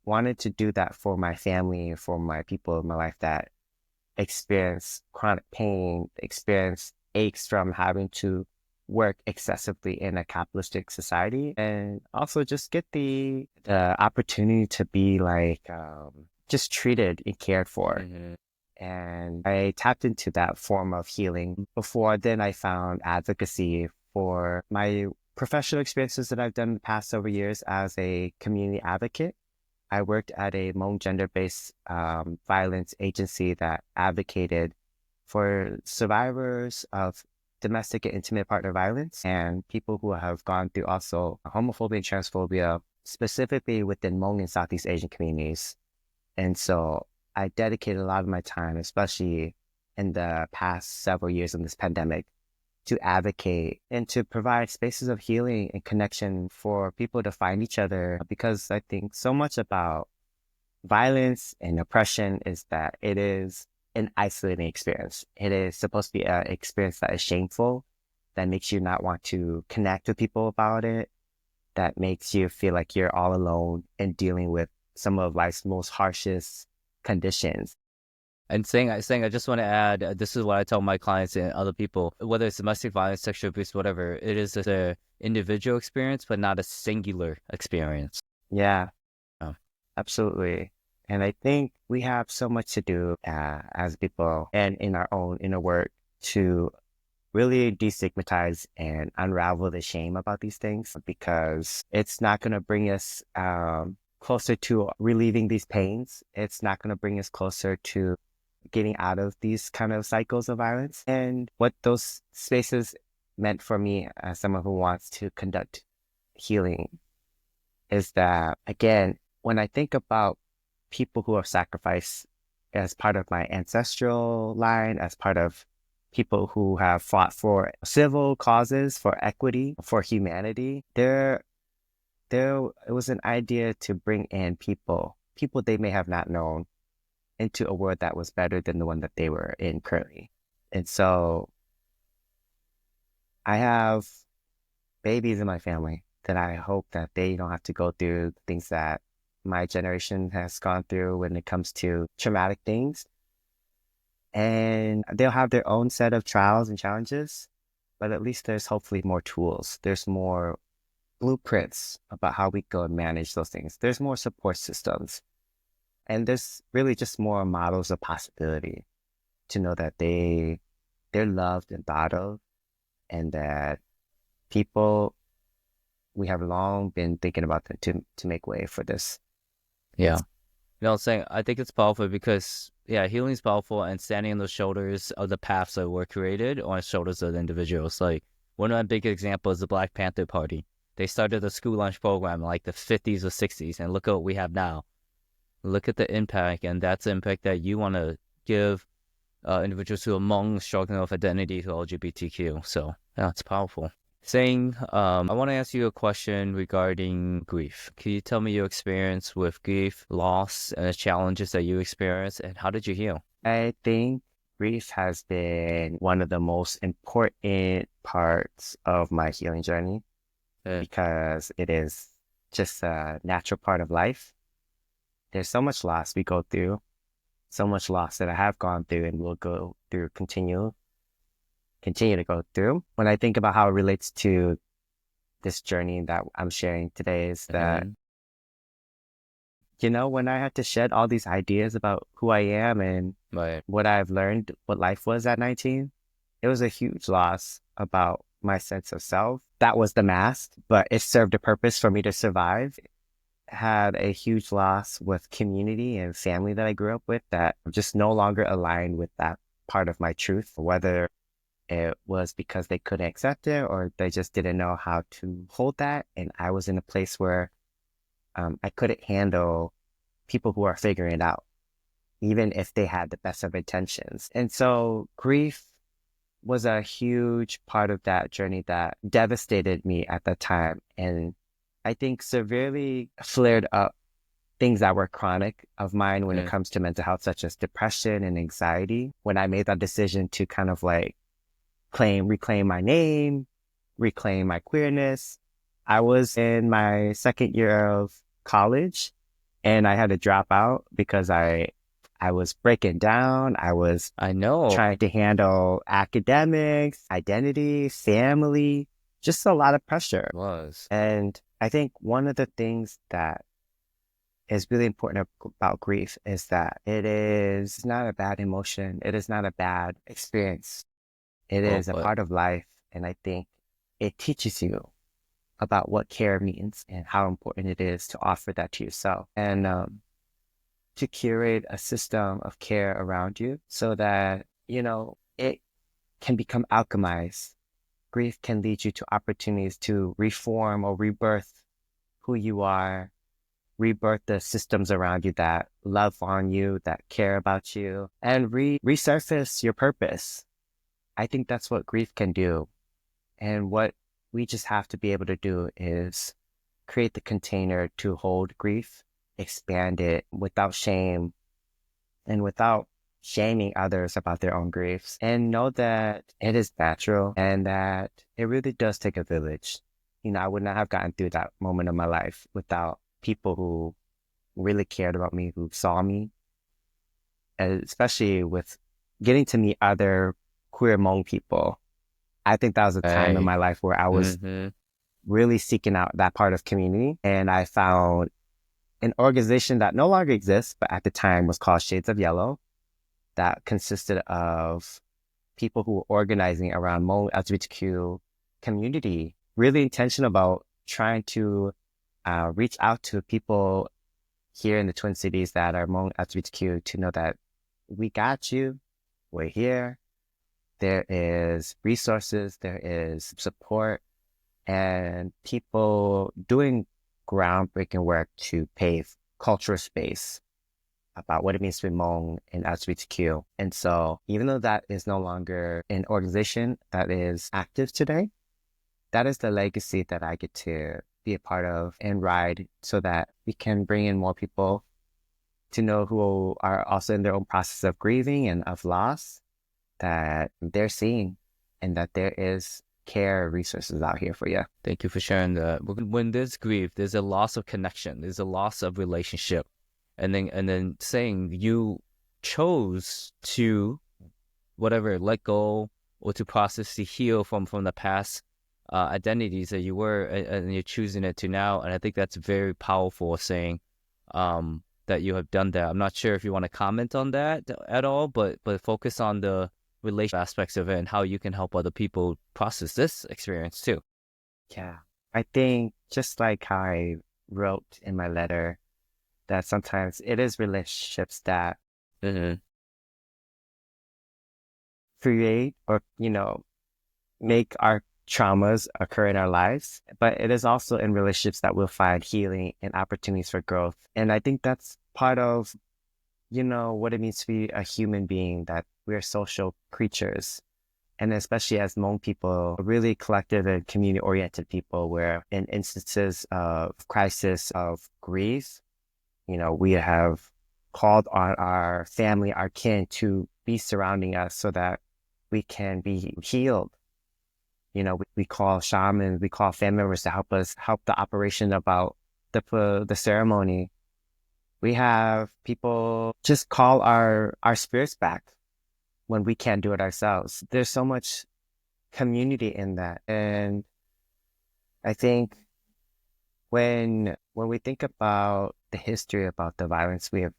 wanted to do that for my family, for my people in my life that experience chronic pain, experience aches from having to work excessively in a capitalistic society, and also just get the opportunity to be just treated and cared for. And I tapped into that form of healing. Before then, I found advocacy for my professional experiences that I've done in the past several years as a community advocate. I worked at a Hmong gender-based violence agency that advocated for survivors of domestic and intimate partner violence and people who have gone through also homophobia and transphobia, specifically within Hmong and Southeast Asian communities. And so I dedicated a lot of my time, especially in the past several years in this pandemic, to advocate, and to provide spaces of healing and connection for people to find each other. Because I think so much about violence and oppression is that it is an isolating experience. It is supposed to be an experience that is shameful, that makes you not want to connect with people about it, that makes you feel like you're all alone and dealing with some of life's most harshest conditions. And I just want to add, this is what I tell my clients and other people, whether it's domestic violence, sexual abuse, whatever, it is an individual experience, but not a singular experience. Yeah, Oh. Absolutely. And I think we have so much to do as people and in our own inner work to really destigmatize and unravel the shame about these things, because it's not going to bring us closer to relieving these pains. It's not going to bring us closer to getting out of these kind of cycles of violence. And what those spaces meant for me as someone who wants to conduct healing is that, again, when I think about people who have sacrificed as part of my ancestral line, as part of people who have fought for civil causes, for equity, for humanity, there it was an idea to bring in people they may have not known, into a world that was better than the one that they were in currently. And so I have babies in my family that I hope that they don't have to go through things that my generation has gone through when it comes to traumatic things. And they'll have their own set of trials and challenges, but at least there's hopefully more tools. There's more blueprints about how we go and manage those things. There's more support systems. And there's really just more models of possibility to know that they're loved and thought of, and that we have long been thinking about them to make way for this. Yeah. I think it's powerful because, healing is powerful, and standing on the shoulders of the paths that were created on the shoulders of the individuals. Like, one of my big examples is the Black Panther Party. They started a school lunch program in like the 50s or 60s, and look at what we have now. Look at the impact, and that's the impact that you want to give individuals who are Hmong struggling with identity to LGBTQ. So, it's powerful. Seng, I want to ask you a question regarding grief. Can you tell me your experience with grief, loss, and the challenges that you experienced, and how did you heal? I think grief has been one of the most important parts of my healing journey, because it is just a natural part of life. There's so much loss we go through, so much loss that I have gone through and will go through, continue to go through. When I think about how it relates to this journey that I'm sharing today, is that, when I had to shed all these ideas about who I am and what I've learned, what life was at 19, it was a huge loss about my sense of self. That was the mask, but it served a purpose for me to survive. Had a huge loss with community and family that I grew up with that just no longer aligned with that part of my truth, whether it was because they couldn't accept it or they just didn't know how to hold that. And I was in a place where I couldn't handle people who are figuring it out, even if they had the best of intentions. And so grief was a huge part of that journey that devastated me at the time. And I think severely flared up things that were chronic of mine when it comes to mental health, such as depression and anxiety. When I made that decision to kind of like reclaim my name, reclaim my queerness, I was in my second year of college and I had to drop out because I was breaking down. I know, trying to handle academics, identity, family, just a lot of pressure. It was. And I think one of the things that is really important about grief is that it is not a bad emotion. It is not a bad experience. It is a part of life. And I think it teaches you about what care means and how important it is to offer that to yourself, and to curate a system of care around you so that, it can become alchemized. Grief can lead you to opportunities to reform or rebirth who you are, rebirth the systems around you that love on you, that care about you, and resurface your purpose. I think that's what grief can do. And what we just have to be able to do is create the container to hold grief, expand it without shame and without shaming others about their own griefs, and know that it is natural and that it really does take a village. I would not have gotten through that moment of my life without people who really cared about me, who saw me, and especially with getting to meet other queer Hmong people. I think that was a time in my life where I was really seeking out that part of community. And I found an organization that no longer exists, but at the time was called Shades of Yellow, that consisted of people who were organizing around Hmong LGBTQ community, really intentional about trying to reach out to people here in the Twin Cities that are Hmong LGBTQ to know that we got you, we're here, there is resources, there is support, and people doing groundbreaking work to pave cultural space about what it means to be Hmong and LGBTQ. And so even though that is no longer an organization that is active today, that is the legacy that I get to be a part of and ride so that we can bring in more people to know who are also in their own process of grieving and of loss, that they're seen and that there is care resources out here for you. Thank you for sharing that. When there's grief, there's a loss of connection, there's a loss of relationship. And then saying you chose to let go or to process to heal from the past identities that you were, and you're choosing it to now. And I think that's very powerful, saying that you have done that. I'm not sure if you want to comment on that at all, but focus on the relational aspects of it and how you can help other people process this experience too. Yeah, I think just like how I wrote in my letter, that sometimes it is relationships that create or, make our traumas occur in our lives. But it is also in relationships that we'll find healing and opportunities for growth. And I think that's part of, what it means to be a human being, that we're social creatures. And especially as Hmong people, really collective and community-oriented people, where in instances of crisis, of grief, we have called on our family, our kin to be surrounding us so that we can be healed. We call shamans, we call family members to help the operation about the ceremony. We have people just call our spirits back when we can't do it ourselves. There's so much community in that. And I think when we think about the history, about the violence we have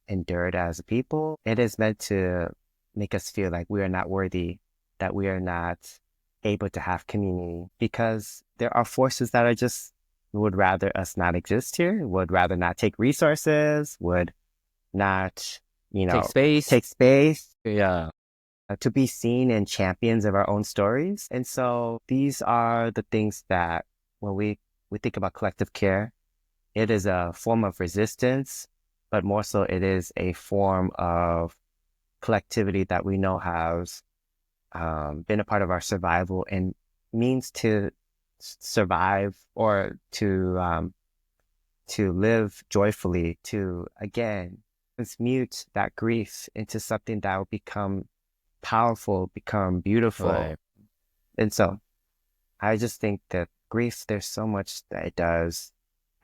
endured as a people, it is meant to make us feel like we are not worthy, that we are not able to have community, because there are forces that are just would rather us not exist here, would rather not take resources, would not, take space. Yeah. To be seen and champions of our own stories. And so these are the things that when we think about collective care, it is a form of resistance, but more so it is a form of collectivity that we know has been a part of our survival and means to survive or to live joyfully, to, again, transmute that grief into something that will become powerful, become beautiful. Right. And so I just think that grief, there's so much that it does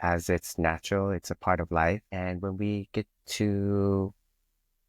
as it's natural, it's a part of life. And when we get to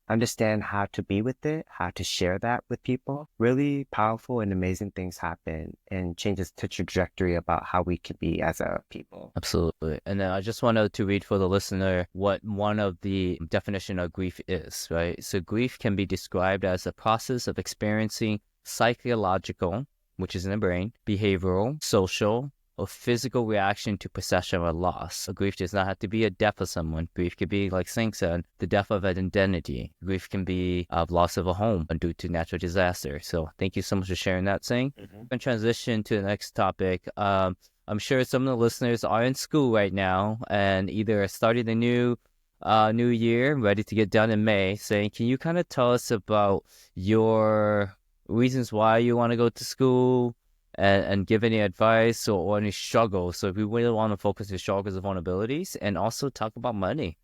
understand how to be with it, how to share that with people, really powerful and amazing things happen and changes the trajectory about how we can be as a people. Absolutely. And then I just wanted to read for the listener what one of the definition of grief is, right? So grief can be described as a process of experiencing psychological, which is in the brain, behavioral, social, or physical reaction to possession or loss. A grief does not have to be a death of someone. Grief could be, like Seng said, the death of an identity. Grief can be loss of a home due to natural disaster. So thank you so much for sharing that, Seng. We're going to transition to the next topic. I'm sure some of the listeners are in school right now and either started the new year, ready to get done in May. Seng, can you kind of tell us about your reasons why you want to go to school and give any advice or any struggles. So if we really want to focus on struggles and vulnerabilities and also talk about money.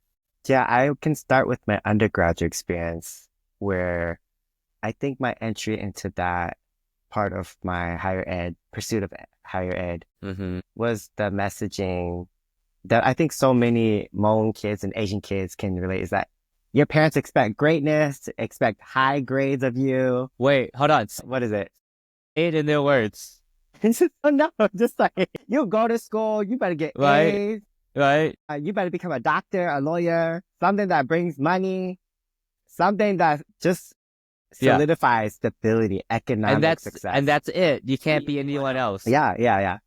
Yeah, I can start with my undergraduate experience where I think my entry into that part of my pursuit of higher ed was the messaging that I think so many Hmong kids and Asian kids can relate is that your parents expect greatness, expect high grades of you. Wait, hold on. What is it? Say it in their words. No, just like you go to school, you better get Right. A's. Right. You better become a doctor, a lawyer, something that brings money, something that just solidifies stability, economic success. And that's it. You can't be anyone else. Yeah.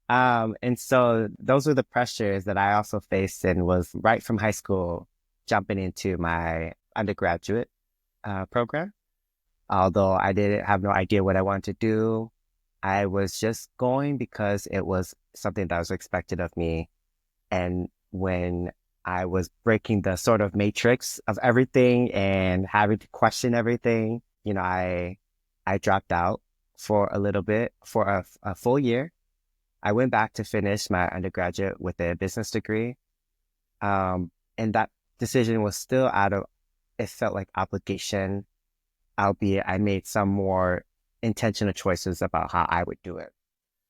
And so those were the pressures that I also faced and was right from high school jumping into my undergraduate program. Although I didn't have no idea what I wanted to do, I was just going because it was something that was expected of me. And when I was breaking the sort of matrix of everything and having to question everything, you know, I dropped out for a little bit, for a full year. I went back to finish my undergraduate with a business degree. And that decision was still it felt like obligation, albeit I made some more intentional choices about how I would do it.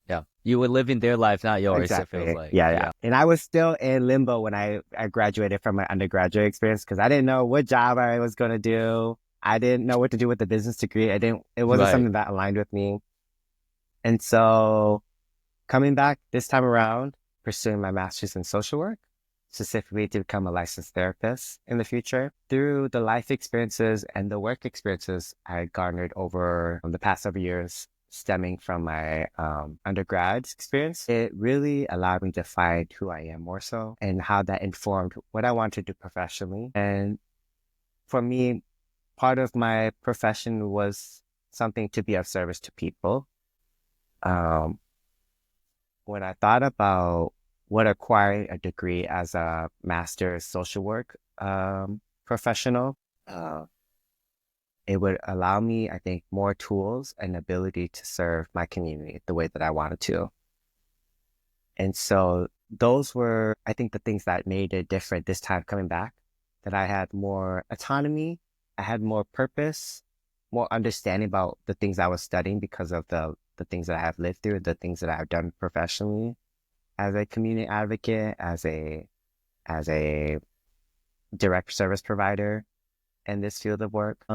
Yeah. You were living their life, not yours, Exactly. it feels like. Yeah. And I was still in limbo when I graduated from my undergraduate experience because I didn't know what job I was going to do. I didn't know what to do with the business degree. It wasn't something that aligned with me. And so coming back this time around, pursuing my master's in social work, specifically to become a licensed therapist in the future. Through the life experiences and the work experiences I garnered over the past several years, stemming from my undergrad experience, it really allowed me to find who I am more so and how that informed what I want to do professionally. And for me, part of my profession was something to be of service to people. When I thought about what acquiring a degree as a master's social work professional, it would allow me, I think, more tools and ability to serve my community the way that I wanted to. And so those were, I think, the things that made it different this time coming back, that I had more autonomy, I had more purpose, more understanding about the things I was studying because of the things that I have lived through, the things that I have done professionally as a community advocate, as a direct service provider in this field of work.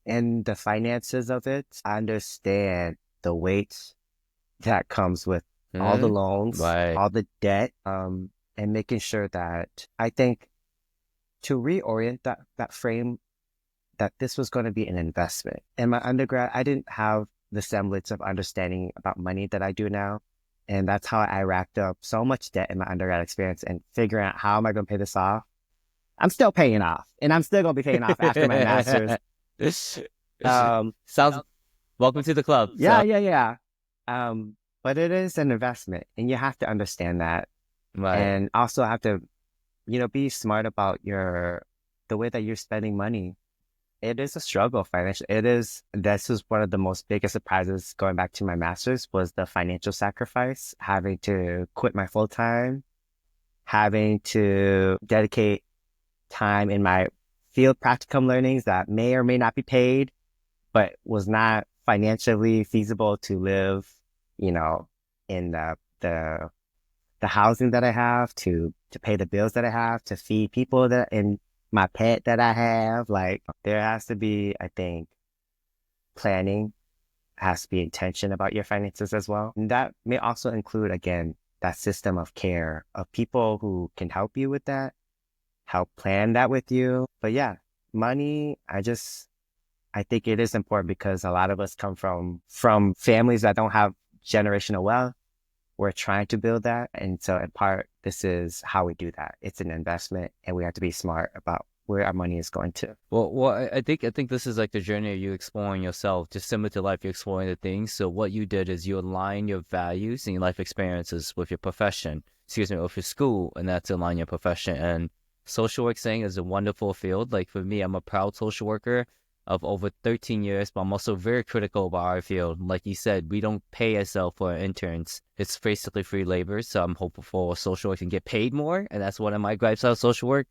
And the finances of it, I understand the weight that comes with all the loans, all the debt, and making sure that I think to reorient that frame, that this was going to be an investment. In my undergrad, I didn't have the semblance of understanding about money that I do now. And that's how I racked up so much debt in my undergrad experience and figuring out how am I going to pay this off. I'm still paying off, and I'm still going to be paying off after my master's. Sounds welcome to the club. Yeah. But it is an investment, and you have to understand that. Right. And also have to, be smart about the way that you're spending money. It is a struggle financially. This is one of the most biggest surprises going back to my master's was the financial sacrifice, having to quit my full time, having to dedicate time in my field practicum learnings that may or may not be paid, but was not financially feasible to live, in the housing that I have, to pay the bills that I have, to feed people and my pet that I have. Like, there has to be, I think, planning, has to be intention about your finances as well. And that may also include, again, that system of care of people who can help you with that, help plan that with you. But yeah, money, I think it is important because a lot of us come from families that don't have generational wealth. We're trying to build that. And so in part, this is how we do that. It's an investment, and we have to be smart about where our money is going to. Well, I think this is like the journey of you exploring yourself, just similar to life, you're exploring the things. So what you did is you align your values and your life experiences with your profession, with your school, and that's align your profession. And social work saying is a wonderful field. Like for me, I'm a proud social worker. of over 13 years, but I'm also very critical about our field. Like you said, we don't pay ourselves for our interns. It's basically free labor, so I'm hopeful for social work can get paid more, and that's one of my gripes about social work.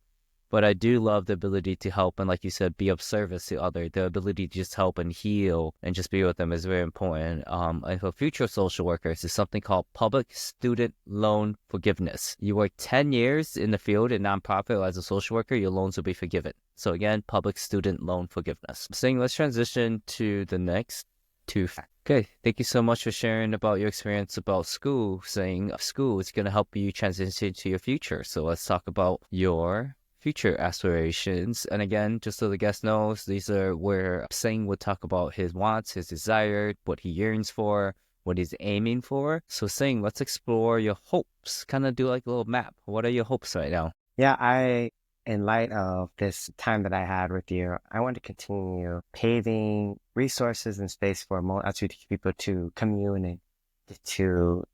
But I do love the ability to help and, like you said, be of service to others. The ability to just help and heal and just be with them is very important. And for future social workers, is something called public student loan forgiveness. You work 10 years in the field in nonprofit or as a social worker, your loans will be forgiven. So again, public student loan forgiveness. Seng, let's transition to the next two. Okay, thank you so much for sharing about your experience about school. Saying school is going to help you transition to your future. So let's talk about your future aspirations. And again, just so the guest knows, these are where Seng would talk about his wants, his desire, what he yearns for, what he's aiming for. So Seng, let's explore your hopes. Kind of do like a little map. What are your hopes right now? Yeah, in light of this time that I had with you, I want to continue paving resources and space for more LGBTQ people to commune and to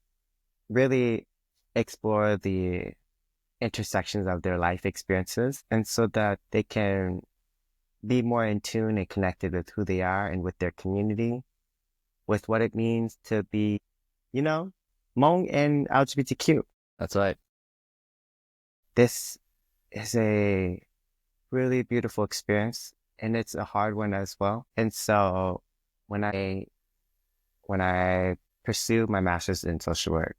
really explore the intersections of their life experiences, and so that they can be more in tune and connected with who they are and with their community, with what it means to be, Hmong and LGBTQ. That's right. This is a really beautiful experience, and it's a hard one as well. And so when I pursue my master's in social work,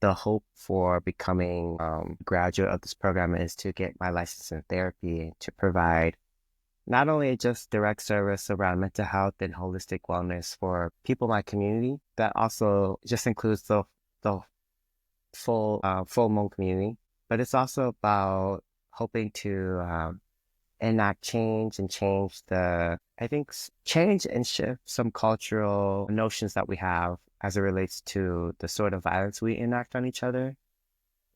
the hope for becoming a graduate of this program is to get my license in therapy and to provide not only just direct service around mental health and holistic wellness for people in my community, that also just includes the full Hmong community, but it's also about hoping to enact change and change and shift some cultural notions that we have as it relates to the sort of violence we enact on each other,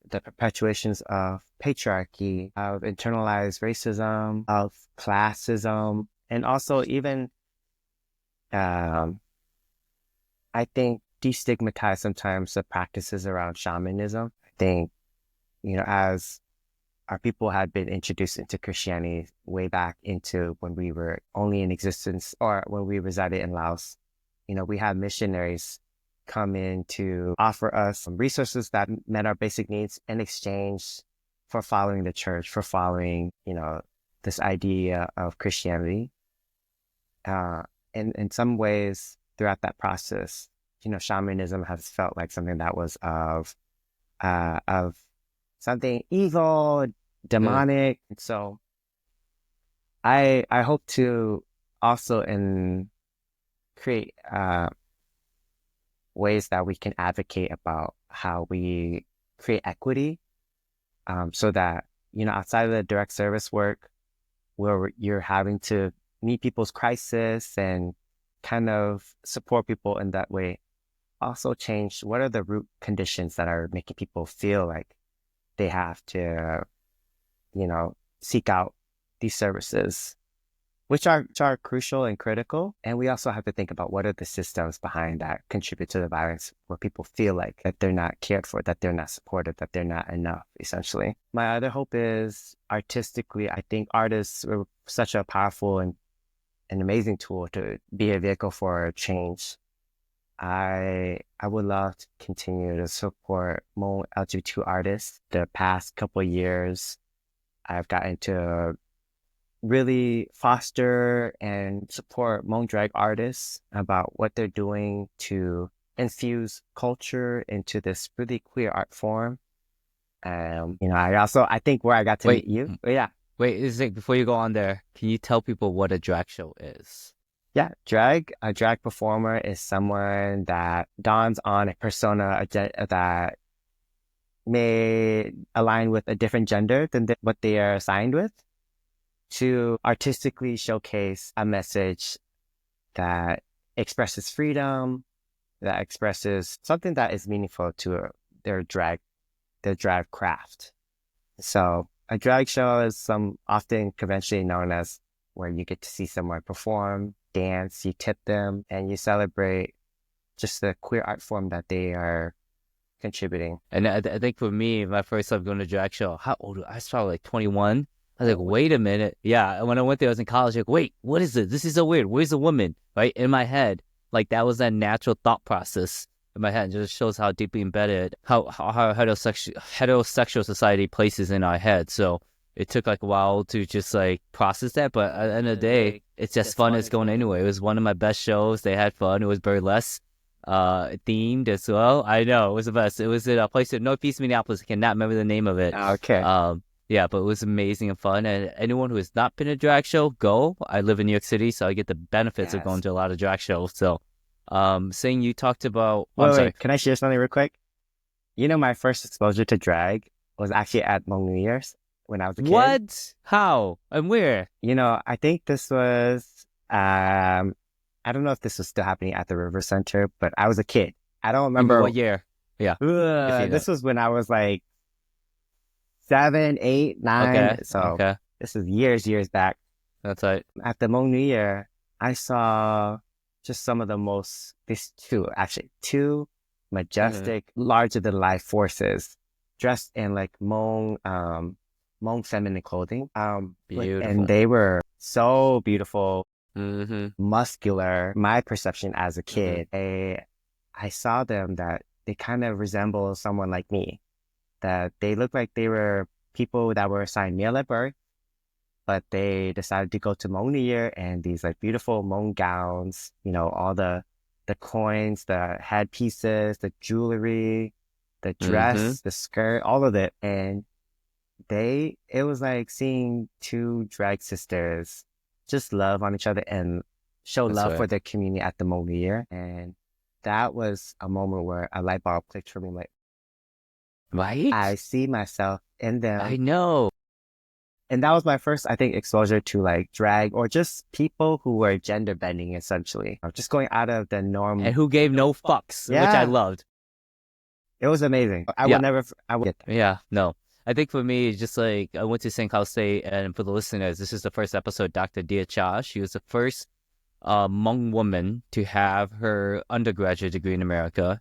the perpetuations of patriarchy, of internalized racism, of classism, and also even, I think, destigmatize sometimes the practices around shamanism. I think, as our people had been introduced into Christianity way back into when we were only in existence or when we resided in Laos, we had missionaries come in to offer us some resources that met our basic needs in exchange for following the church, for following, this idea of Christianity. In some ways, throughout that process, shamanism has felt like something that was of something evil, demonic. And so I hope to also create ways that we can advocate about how we create equity, so that, outside of the direct service work where you're having to meet people's crisis and kind of support people in that way, also change what are the root conditions that are making people feel like they have to, seek out these services, which are crucial and critical. And we also have to think about what are the systems behind that contribute to the violence, where people feel like that they're not cared for, that they're not supported, that they're not enough, essentially. My other hope is artistically, I think artists are such a powerful and an amazing tool to be a vehicle for change. I would love to continue to support Hmong LGBTQ artists. The past couple of years, I've gotten to really foster and support Hmong drag artists about what they're doing to infuse culture into this really queer art form. I think where I got to meet you. Yeah. Wait, before you go on there, can you tell people what a drag show is? Yeah, a drag performer is someone that dons on a persona that may align with a different gender than what they are assigned with, to artistically showcase a message that expresses freedom, that expresses something that is meaningful to their drag craft. So a drag show is often conventionally known as where you get to see someone perform, dance, you tip them, and you celebrate just the queer art form that they are contributing. And I think for me, my first time going to drag show, how old? I was probably like 21. I was like, wait a minute. Yeah, when I went there, I was in college. Like, wait, what is this? This is so weird. Where's the woman? Right in my head, like that was that natural thought process in my head. It just shows how deeply embedded how heterosexual society places in our head. So it took like a while to just like process that. But at the end of the day, it's just fun as going anyway. It was one of my best shows. They had fun. It was burlesque themed as well. I know it was the best. It was at a place in Northeast Minneapolis. I cannot remember the name of it. Okay. Yeah, but it was amazing and fun. And anyone who has not been to a drag show, go. I live in New York City, so I get the benefits of going to a lot of drag shows. So, Seng, you talked about. Wait, can I share something real quick? You know, my first exposure to drag was actually at Hmong New Year's when I was a kid. What? How? And where? You know, I think this was, I don't know if this was still happening at the River Center, but I was a kid. I don't remember. What year? Yeah. This was when I was like 7, 8, 9. Okay. So this is years back. That's right. At the Hmong New Year, I saw just some of the two majestic, larger than life forces dressed in like Hmong feminine clothing. Beautiful. And they were so beautiful, muscular. My perception as a kid, I saw them that they kind of resemble someone like me, that they looked like they were people that were assigned male at birth, but they decided to go to Hmong New Year and these like beautiful Hmong gowns, you know, all the coins, the headpieces, the jewelry, the dress, the skirt, all of it. And it was like seeing two drag sisters just love on each other and show love for their community at the Hmong New Year. And that was a moment where a light bulb clicked for me. Like, right? I see myself in them. I know. And that was my first, I think, exposure to like drag or just people who were gender bending, essentially. Just going out of the norm. And who gave no fucks, which I loved. It was amazing. I would get that. Yeah, no. I think for me, it's just like I went to St. Cal State, and for the listeners, this is the first episode, Dr. Dia Cha. She was the first Hmong woman to have her undergraduate degree in America,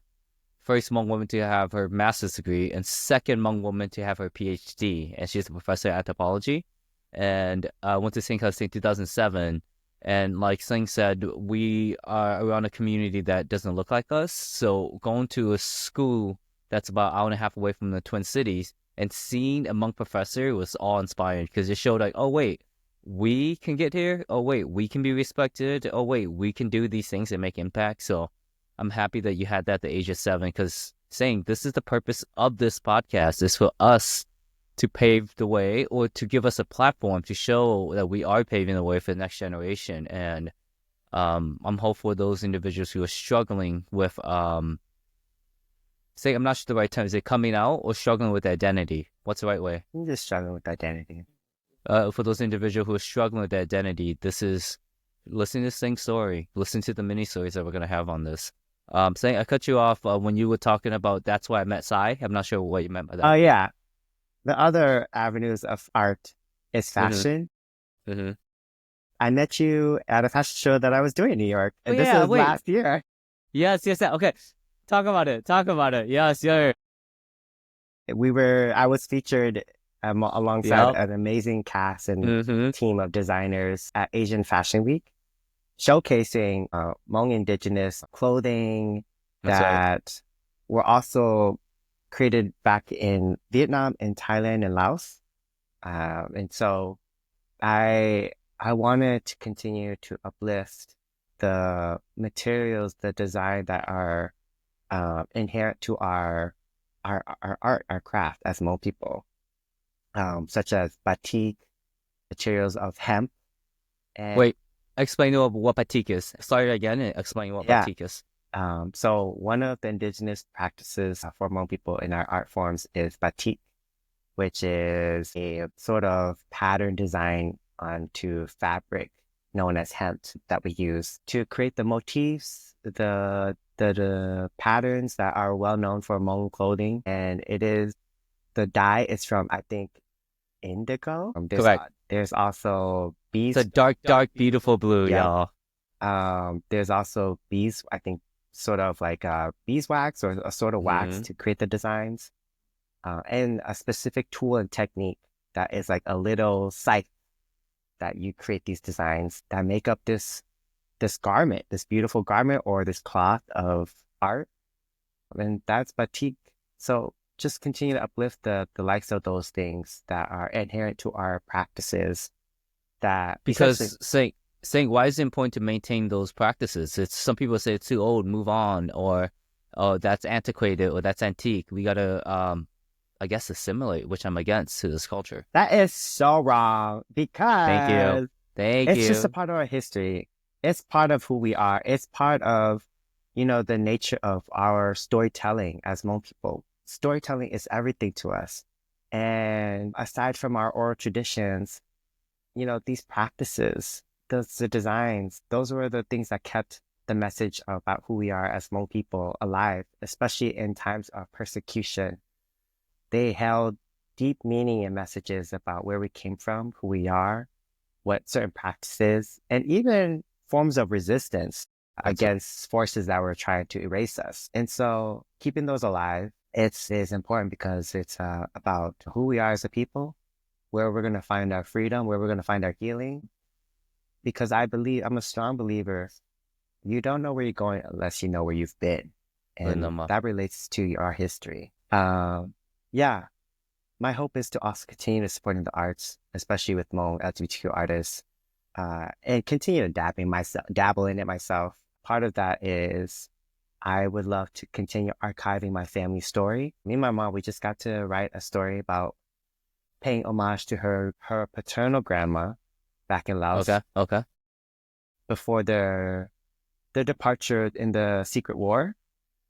first Hmong woman to have her master's degree, and second Hmong woman to have her PhD. And she's a professor of anthropology. And I went to St. Cal State in 2007. And like Seng said, we are around a community that doesn't look like us. So going to a school that's about an hour and a half away from the Twin Cities and seeing a Hmong professor was awe-inspiring because it showed like, oh, wait, we can get here. Oh, wait, we can be respected. Oh, wait, we can do these things and make impact. So I'm happy that you had that at the age of 7 because saying this is the purpose of this podcast is for us to pave the way or to give us a platform to show that we are paving the way for the next generation. And I'm hopeful those individuals who are struggling with, I'm not sure the right term. Is it coming out or struggling with identity? What's the right way? I'm just struggling with identity. For those individuals who are struggling with identity, this is listen to Seng's story. Listen to the mini stories that we're going to have on this. Seng, I cut you off when you were talking about that's why I met Sai. I'm not sure what you meant by that. Oh, yeah. The other avenues of art is fashion. I met you at a fashion show that I was doing in New York. And this was last year. Yes. Okay. Talk about it. Yes. I was featured alongside an amazing cast and team of designers at Asian Fashion Week, showcasing Hmong indigenous clothing that were also created back in Vietnam and Thailand and Laos. And so I wanted to continue to uplift the materials, the design that are inherent to our art, our craft as Hmong people, such as batik, materials of hemp. And wait, explain what batik is. Start again and explain what batik is. So one of the indigenous practices for Hmong people in our art forms is batik, which is a sort of pattern design onto fabric known as hemp that we use to create the motifs, the patterns that are well known for Hmong clothing. And the dye is from, I think, indigo. Correct. There's also bees. It's a dark, beautiful blue, y'all. There's also bees, I think, sort of like beeswax or a sort of wax to create the designs, and a specific tool and technique that is like a little scythe that you create these designs that make up this garment, this beautiful garment or this cloth of art. And that's batik. So just continue to uplift the likes of those things that are inherent to our practices. That Because saying why is it important to maintain those practices? It's some people say it's too old, move on, or oh that's antiquated or that's antique. We gotta I guess assimilate, which I'm against to this culture. that is so wrong Thank you. because Thank it's you. just a part of our history. It's part of who we are. It's part of, the nature of our storytelling as Hmong people. Storytelling is everything to us. And aside from our oral traditions, these practices, the designs, those were the things that kept the message about who we are as Hmong people alive, especially in times of persecution. They held deep meaning and messages about where we came from, who we are, what certain practices, and even forms of resistance against forces that were trying to erase us. And so keeping those alive, is important because it's about who we are as a people, where we're going to find our freedom, where we're going to find our healing. Because I'm a strong believer, you don't know where you're going unless you know where you've been. And that relates to our history. Yeah, my hope is to also continue to supporting the arts, especially with Hmong LGBTQ artists, and continue to dabble in it myself. Part of that is I would love to continue archiving my family story. Me and my mom, we just got to write a story about paying homage to her paternal grandma back in Laos. Okay. Before their departure in the Secret War.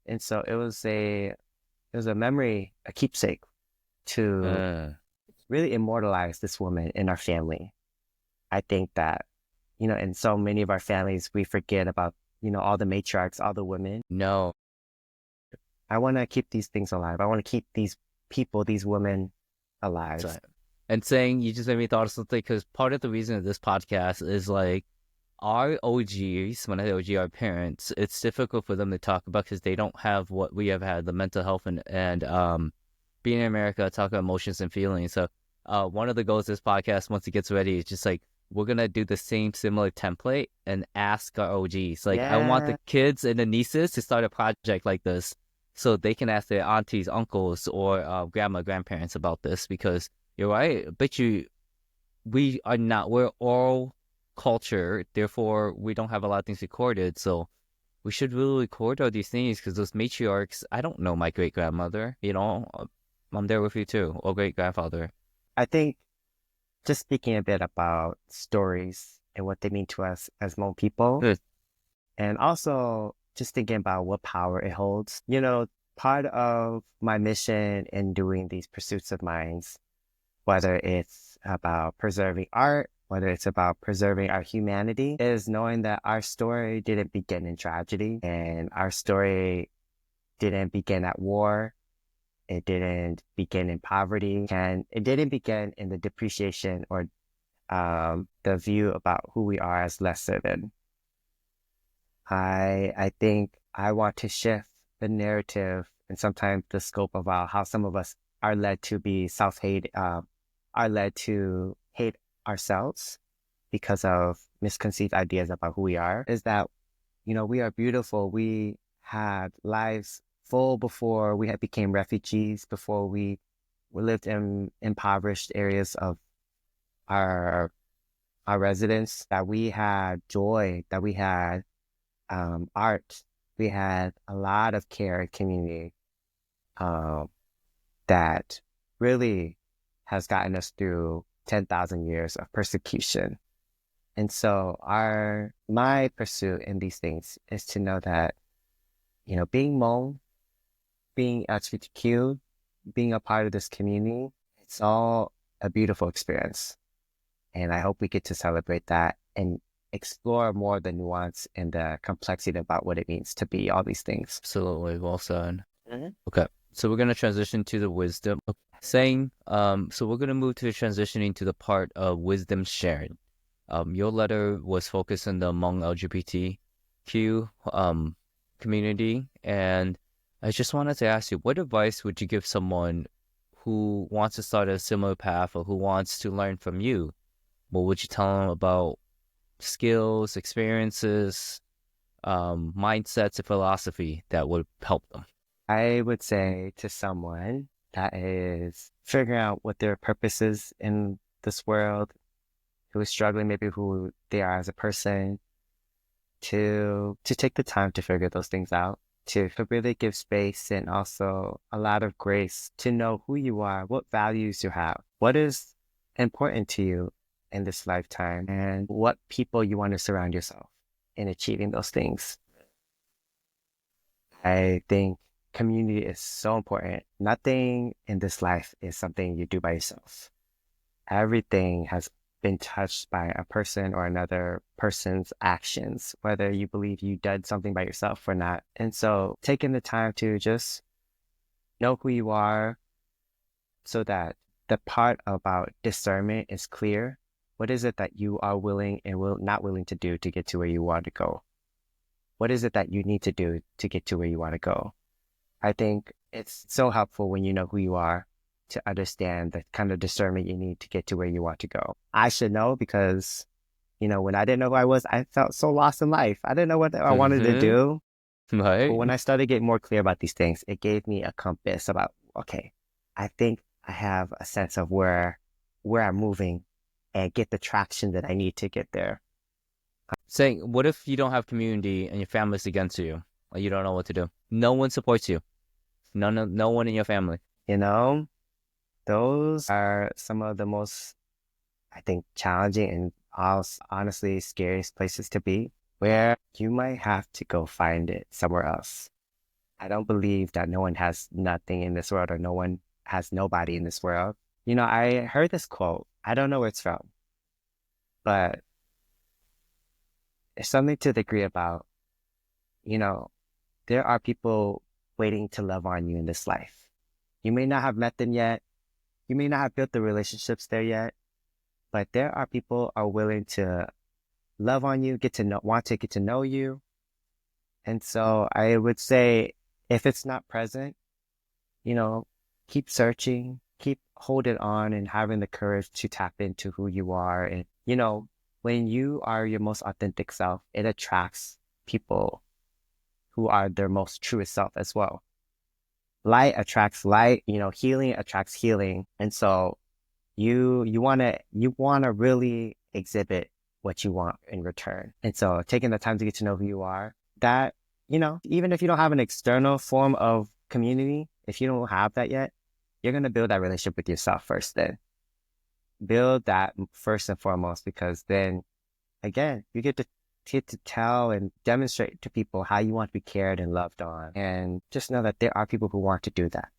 And so it was a memory, a keepsake to really immortalize this woman in our family. I think that, in so many of our families, we forget about, all the matriarchs, all the women. No. I want to keep these things alive. I want to keep these people, these women alive. Right. And saying, you just made me thought of something, because part of the reason of this podcast is like our OGs, when I say OG, our parents, it's difficult for them to talk about because they don't have what we have had, the mental health and being in America, talk about emotions and feelings. So one of the goals of this podcast, once it gets ready, is just like, we're going to do the same similar template and ask our OGs. Like, I want the kids and the nieces to start a project like this so they can ask their aunties, uncles, or grandparents about this, because you're right. But we're oral culture, therefore we don't have a lot of things recorded. So we should really record all these things, because those matriarchs, I don't know my great-grandmother, I'm there with you too, or great-grandfather. I think just speaking a bit about stories and what they mean to us as Hmong people, and also just thinking about what power it holds. Part of my mission in doing these pursuits of mine, whether it's about preserving art, whether it's about preserving our humanity, is knowing that our story didn't begin in tragedy, and our story didn't begin at war. It didn't begin in poverty, and it didn't begin in the depreciation or the view about who we are as lesser than. I think I want to shift the narrative and sometimes the scope of how some of us are led to be self-hate, are led to hate ourselves because of misconceived ideas about who we are, is that, we are beautiful. We had lives full before we became refugees, before we lived in impoverished areas of our residence, that we had joy, that we had art, we had a lot of care and community that really has gotten us through 10,000 years of persecution. And so my pursuit in these things is to know that, being Hmong, being LGBTQ, being a part of this community, it's all a beautiful experience. And I hope we get to celebrate that and explore more the nuance and the complexity about what it means to be all these things. Absolutely. Well said. Okay. So we're going to transition to the wisdom. So we're going to move to transitioning to the part of wisdom sharing. Your letter was focused on the Hmong LGBTQ community, and I just wanted to ask you, what advice would you give someone who wants to start a similar path or who wants to learn from you, what would you tell them about skills, experiences, mindsets, and philosophy that would help them? I would say to someone that is figuring out what their purpose is in this world, who is struggling, maybe who they are as a person, to take the time to figure those things out, to really give space and also a lot of grace to know who you are, what values you have, what is important to you in this lifetime, and what people you want to surround yourself in achieving those things. I think community is so important. Nothing in this life is something you do by yourself. Everything has been touched by a person or another person's actions, whether you believe you did something by yourself or not. And so taking the time to just know who you are so that the part about discernment is clear. What is it that you are willing and not willing to do to get to where you want to go? What is it that you need to do to get to where you want to go? I think it's so helpful when you know who you are to understand the kind of discernment you need to get to where you want to go. I should know because, when I didn't know who I was, I felt so lost in life. I didn't know what I wanted to do. Right. But when I started getting more clear about these things, it gave me a compass about, okay, I think I have a sense of where I'm moving and get the traction that I need to get there. Saying, what if you don't have community and your family's against you? Or you don't know what to do? No one supports you. No one in your family. Those are some of the most, I think, challenging and honestly scariest places to be, where you might have to go find it somewhere else. I don't believe that no one has nothing in this world or no one has nobody in this world. I heard this quote. I don't know where it's from, but it's something to the degree about, there are people waiting to love on you in this life. You may not have met them yet. You may not have built the relationships there yet, but there are people are willing to love on you, want to get to know you. And so I would say if it's not present, keep searching, keep holding on and having the courage to tap into who you are. And, when you are your most authentic self, it attracts people who are their most truest self as well. Light attracts light, healing attracts healing. And so you want to really exhibit what you want in return. And so taking the time to get to know who you are, that, even if you don't have an external form of community, if you don't have that yet, you're going to build that relationship with yourself first then. Build that first and foremost, because then, again, you get to tell and demonstrate to people how you want to be cared and loved on. And just know that there are people who want to do that.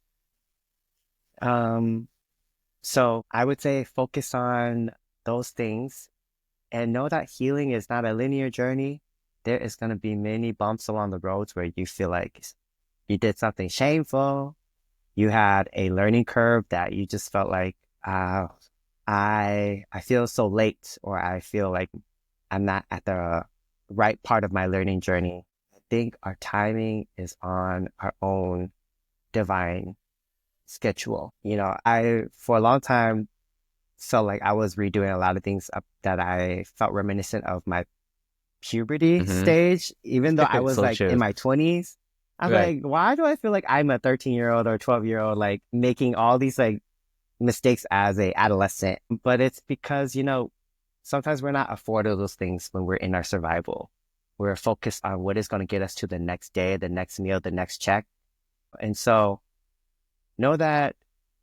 So I would say focus on those things and know that healing is not a linear journey. There is going to be many bumps along the roads where you feel like you did something shameful. You had a learning curve that you just felt like, I feel so late, or I feel like I'm not at the right part of my learning journey. I think our timing is on our own divine schedule. I, for a long time, felt like I was redoing a lot of things that I felt reminiscent of my puberty stage, even though I was So like true. in my 20s. I was like, why do I feel like I'm a 13-year-old or 12-year-old, like making all these like mistakes as a adolescent? But it's because, sometimes we're not afforded those things when we're in our survival. We're focused on what is going to get us to the next day, the next meal, the next check. And so know that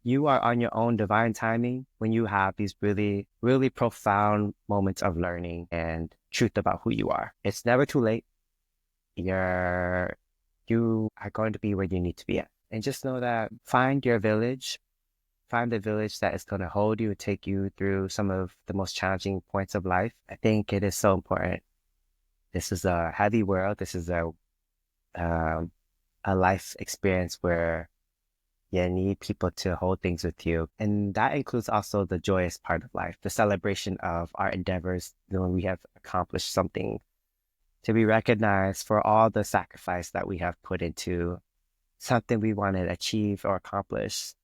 you are on your own divine timing when you have these really, really profound moments of learning and truth about who you are. It's never too late. You are going to be where you need to be at. And just know that find your village. Find the village that is going to hold you and take you through some of the most challenging points of life. I think it is so important. This is a heavy world. This is a life experience where you need people to hold things with you. And that includes also the joyous part of life, the celebration of our endeavors when we have accomplished something, to be recognized for all the sacrifice that we have put into something we want to achieve or accomplish.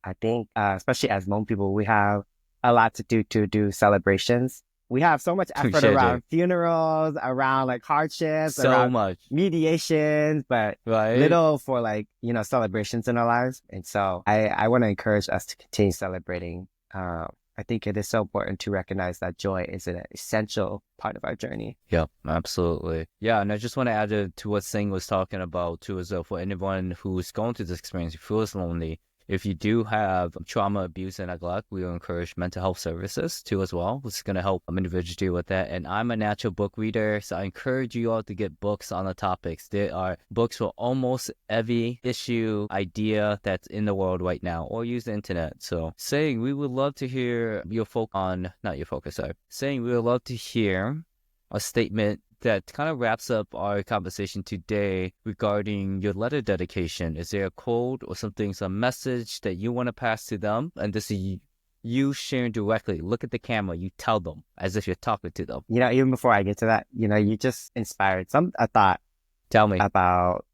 I think, especially as Hmong people, we have a lot to do celebrations. We have so much effort Sure do. around funerals, around like hardships, So around much, mediations, but right? little for like, celebrations in our lives. And so I want to encourage us to continue celebrating. I think it is so important to recognize that joy is an essential part of our journey. Yeah, absolutely. Yeah, and I just want to add to what Seng was talking about too, as well, for anyone who's going through this experience, who feels lonely. If you do have trauma, abuse, and neglect, we will encourage mental health services too as well, which is going to help individuals deal with that. And I'm a natural book reader, so I encourage you all to get books on the topics. There are books for almost every issue, idea that's in the world right now, or use the internet. So Seng, we would love to hear your Seng, we would love to hear a statement that kind of wraps up our conversation today regarding your letter dedication. Is there a quote or something, some message that you want to pass to them? And this is you sharing directly. Look at the camera. You tell them as if you're talking to them. Even before I get to that, you just inspired a thought. Tell me About,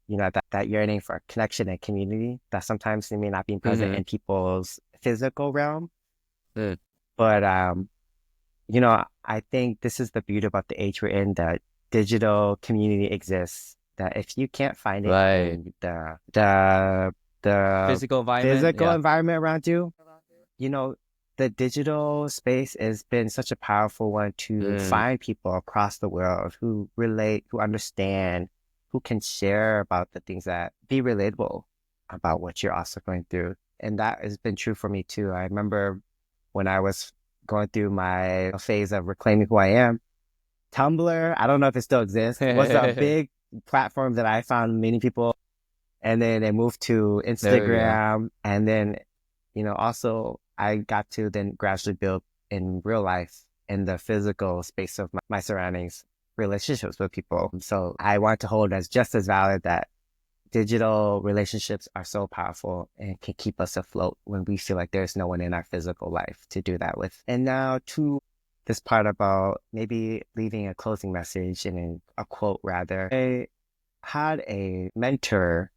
that yearning for connection and community that sometimes they may not be present in people's physical realm. But, I think this is the beauty about the age we're in, that digital community exists, that if you can't find it in the physical environment, environment around you, the digital space has been such a powerful one to find people across the world who relate, who understand, who can share about the things that be relatable about what you're also going through. And that has been true for me too. I remember when I was going through my phase of reclaiming who I am, Tumblr, I don't know if it still exists, was a big platform that I found many people. And then they moved to Instagram. And then, also I got to then gradually build in real life, in the physical space of my surroundings, relationships with people. So I want to hold as just as valid that digital relationships are so powerful and can keep us afloat when we feel like there's no one in our physical life to do that with. And now to this part about maybe leaving a closing message and a quote rather. I had a mentor,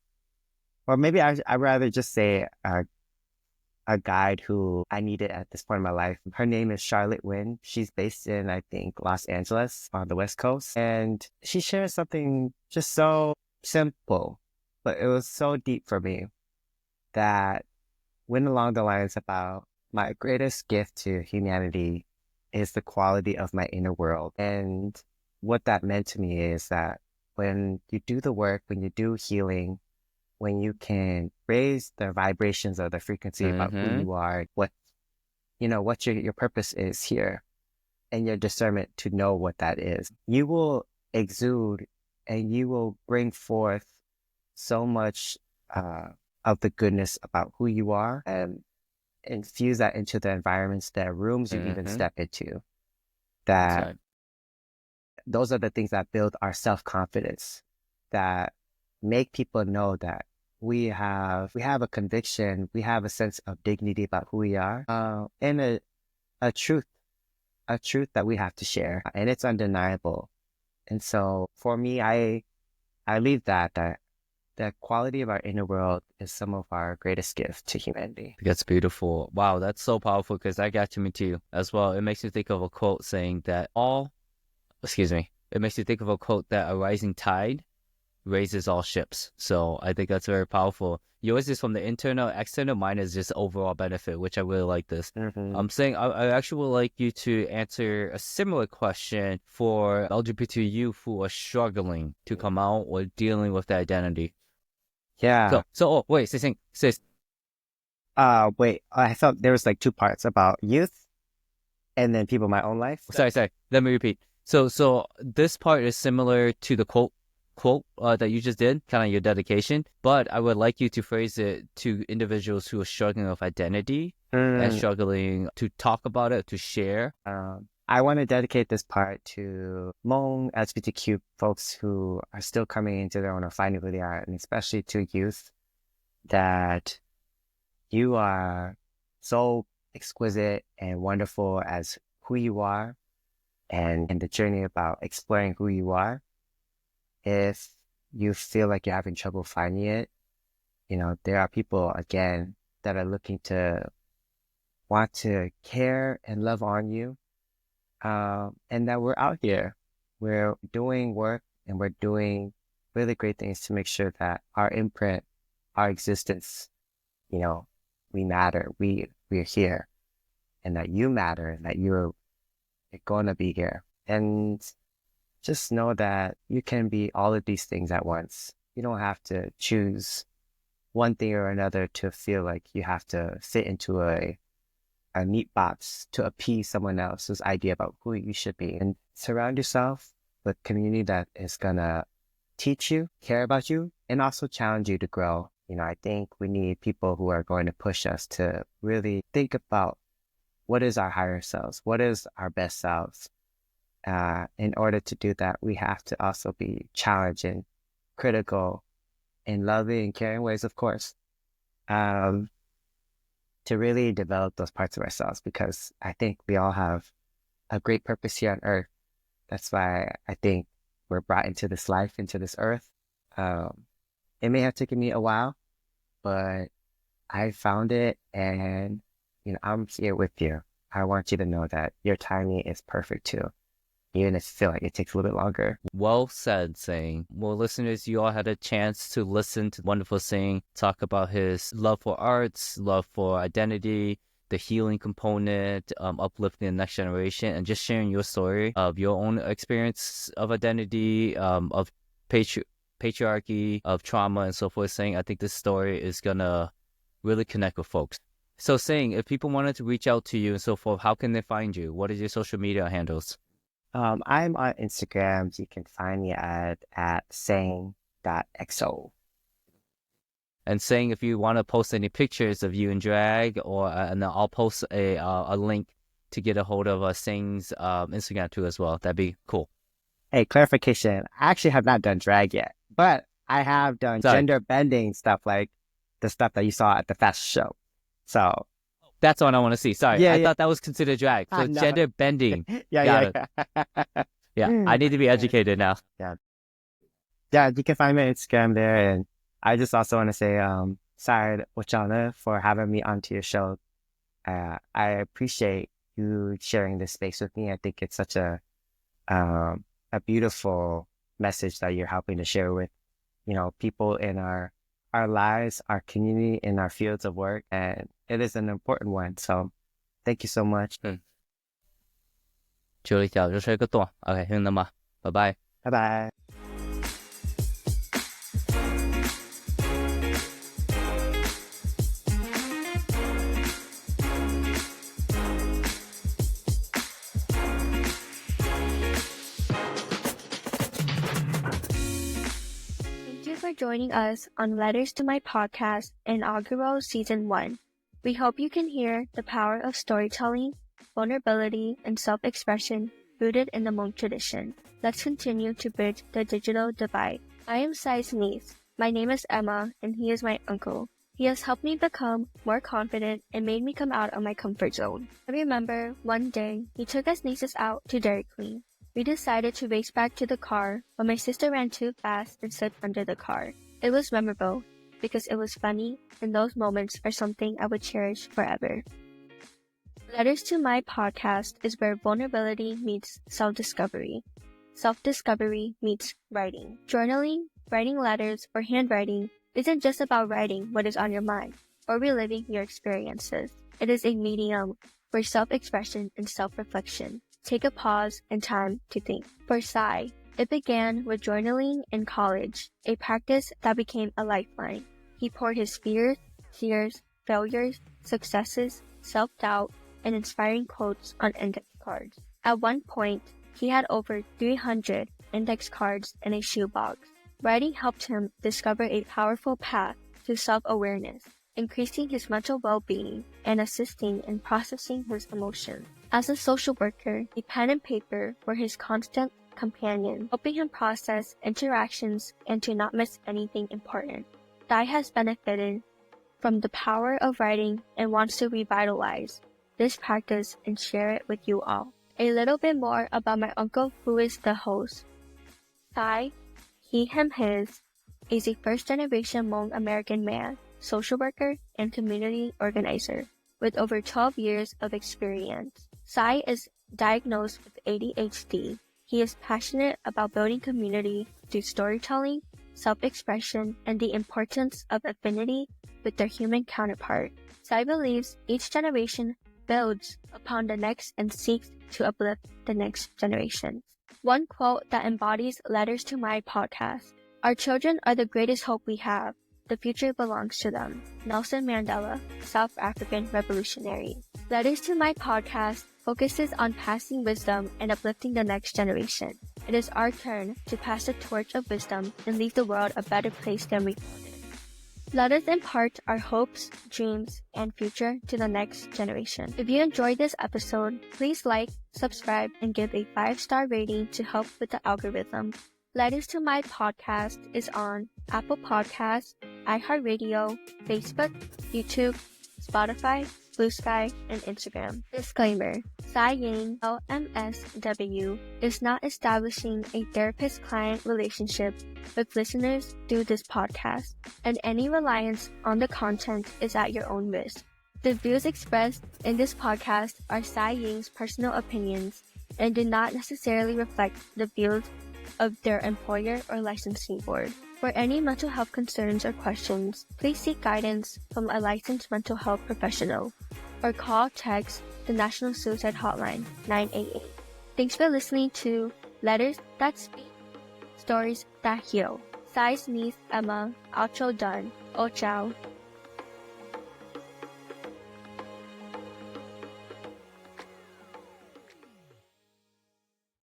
or maybe I'd rather just say a guide who I needed at this point in my life. Her name is Charlotte Wynn. She's based in, I think, Los Angeles on the West Coast. And she shares something just so simple, but it was so deep for me, that went along the lines about my greatest gift to humanity is the quality of my inner world. And what that meant to me is that when you do the work, when you do healing, when you can raise the vibrations of the frequency about who you are, what your purpose is here, and your discernment to know what that is, you will exude and you will bring forth so much of the goodness about who you are, and infuse that into the environments, the rooms you even step into. That those are the things that build our self-confidence, that make people know that we have a conviction, we have a sense of dignity about who we are, and a truth that we have to share, and it's undeniable. And so for me, I leave that the quality of our inner world is some of our greatest gifts to humanity. That's beautiful. Wow, that's so powerful, because that got to me too as well. It makes me think of a quote saying that it makes you think of a quote that a rising tide raises all ships. So I think that's very powerful. Yours is from the internal, external. Mine is just overall benefit, which I really like this. I'm saying I actually would like you to answer a similar question for LGBT youth who are struggling to come out or dealing with their identity. Yeah. Wait, Seng. Wait, I thought there was like two parts about youth and then people in my own life. Sorry. Let me repeat. So this part is similar to the quote that you just did, kind of your dedication, but I would like you to phrase it to individuals who are struggling with identity and struggling to talk about it, to share. I want to dedicate this part to Hmong LGBTQ folks who are still coming into their own or finding who they are, and especially to youth, that you are so exquisite and wonderful as who you are, and in the journey about exploring who you are. If you feel like you're having trouble finding it, there are people, again, that are looking to want to care and love on you. And that we're out here. We're doing work and we're doing really great things to make sure that our imprint, our existence, we matter. We're here, and that you matter, and that you're going to be here. And just know that you can be all of these things at once. You don't have to choose one thing or another to feel like you have to fit into a neat box to appease someone else's idea about who you should be. And surround yourself with community that is going to teach you, care about you, and also challenge you to grow. I think we need people who are going to push us to really think about what is our higher selves, what is our best selves. In order to do that, we have to also be challenging, critical, in loving and caring ways, of course, to really develop those parts of ourselves, because I think we all have a great purpose here on earth. That's why I think we're brought into this life, into this earth. It may have taken me a while, but I found it, and I'm here with you. I want you to know that your timing is perfect too, even if you feel like it takes a little bit longer. Well said, Seng. Well, listeners, you all had a chance to listen to wonderful Seng talk about his love for arts, love for identity, the healing component, uplifting the next generation, and just sharing your story of your own experience of identity, of patriarchy, of trauma, and so forth. Seng, I think this story is going to really connect with folks. So Seng, if people wanted to reach out to you and so forth, how can they find you? What is your social media handles? I'm on Instagram. So you can find me at seng.xo. And Seng, if you want to post any pictures of you in drag, and then I'll post a link to get a hold of Seng's Instagram too as well. That'd be cool. Hey, clarification. I actually have not done drag yet, but I have done gender bending stuff, like the stuff that you saw at the fashion show. So that's what I want to see. Sorry, I thought that was considered drag. So no. Gender bending. Yeah. I need to be educated now. Yeah, you can find me on Instagram there. And I just also want to say, sorry, Ochana, for having me onto your show. I appreciate you sharing this space with me. I think it's such a beautiful message that you're helping to share with, people in our lives, our community, in our fields of work, and it is an important one. So thank you so much. 就一条就睡个洞 OK 听到吗拜拜拜拜 Thank you for joining us on Letters to My Podcast inaugural Season 1. We hope you can hear the power of storytelling, vulnerability, and self-expression rooted in the Hmong tradition. Let's continue to bridge the digital divide. I am Sai's niece. My name is Emma, and he is my uncle. He has helped me become more confident and made me come out of my comfort zone. I remember one day he took us nieces out to Dairy Queen. We decided to race back to the car, but my sister ran too fast and slid under the car. It was memorable because it was funny, and those moments are something I would cherish forever. Letters to My Podcast is where vulnerability meets self-discovery. Self-discovery meets writing. Journaling, writing letters, or handwriting isn't just about writing what is on your mind or reliving your experiences. It is a medium for self-expression and self-reflection. Take a pause and time to think. For Sai, it began with journaling in college, a practice that became a lifeline. He poured his fears, tears, failures, successes, self-doubt, and inspiring quotes on index cards. At one point, he had over 300 index cards in a shoebox. Writing helped him discover a powerful path to self-awareness, increasing his mental well-being and assisting in processing his emotions. As a social worker, a pen and paper were his constant companion, helping him process interactions and to not miss anything important. Dai has benefited from the power of writing and wants to revitalize this practice and share it with you all. A little bit more about my uncle, who is the host. Sai, he, him, his, is a first-generation Hmong American man social worker, and community organizer with over 12 years of experience. Sai is diagnosed with ADHD. He is passionate about building community through storytelling, self-expression, and the importance of affinity with their human counterpart. Sai believes each generation builds upon the next and seeks to uplift the next generation. One quote that embodies Letters to My Podcast: "Our children are the greatest hope we have. The future belongs to them." Nelson Mandela, South African revolutionary. Letters to My Podcast focuses on passing wisdom and uplifting the next generation. It is our turn to pass the torch of wisdom and leave the world a better place than we found it. Let us impart our hopes, dreams, and future to the next generation. If you enjoyed this episode, please like, subscribe, and give a 5-star rating to help with the algorithm. Letters to My Podcast is on Apple Podcasts, iHeartRadio, Facebook, YouTube, Spotify, Blue Sky, and Instagram. Disclaimer: Sai Yang, LMSW, is not establishing a therapist-client relationship with listeners through this podcast, and any reliance on the content is at your own risk. The views expressed in this podcast are Sai Ying's personal opinions and do not necessarily reflect the views of their employer or licensing board. For any mental health concerns or questions, please seek guidance from a licensed mental health professional or call text the National Suicide Hotline 988. Thanks for listening to Letters That Speak, Stories That Heal. Sai's niece Emma, outro done. Oh, ciao.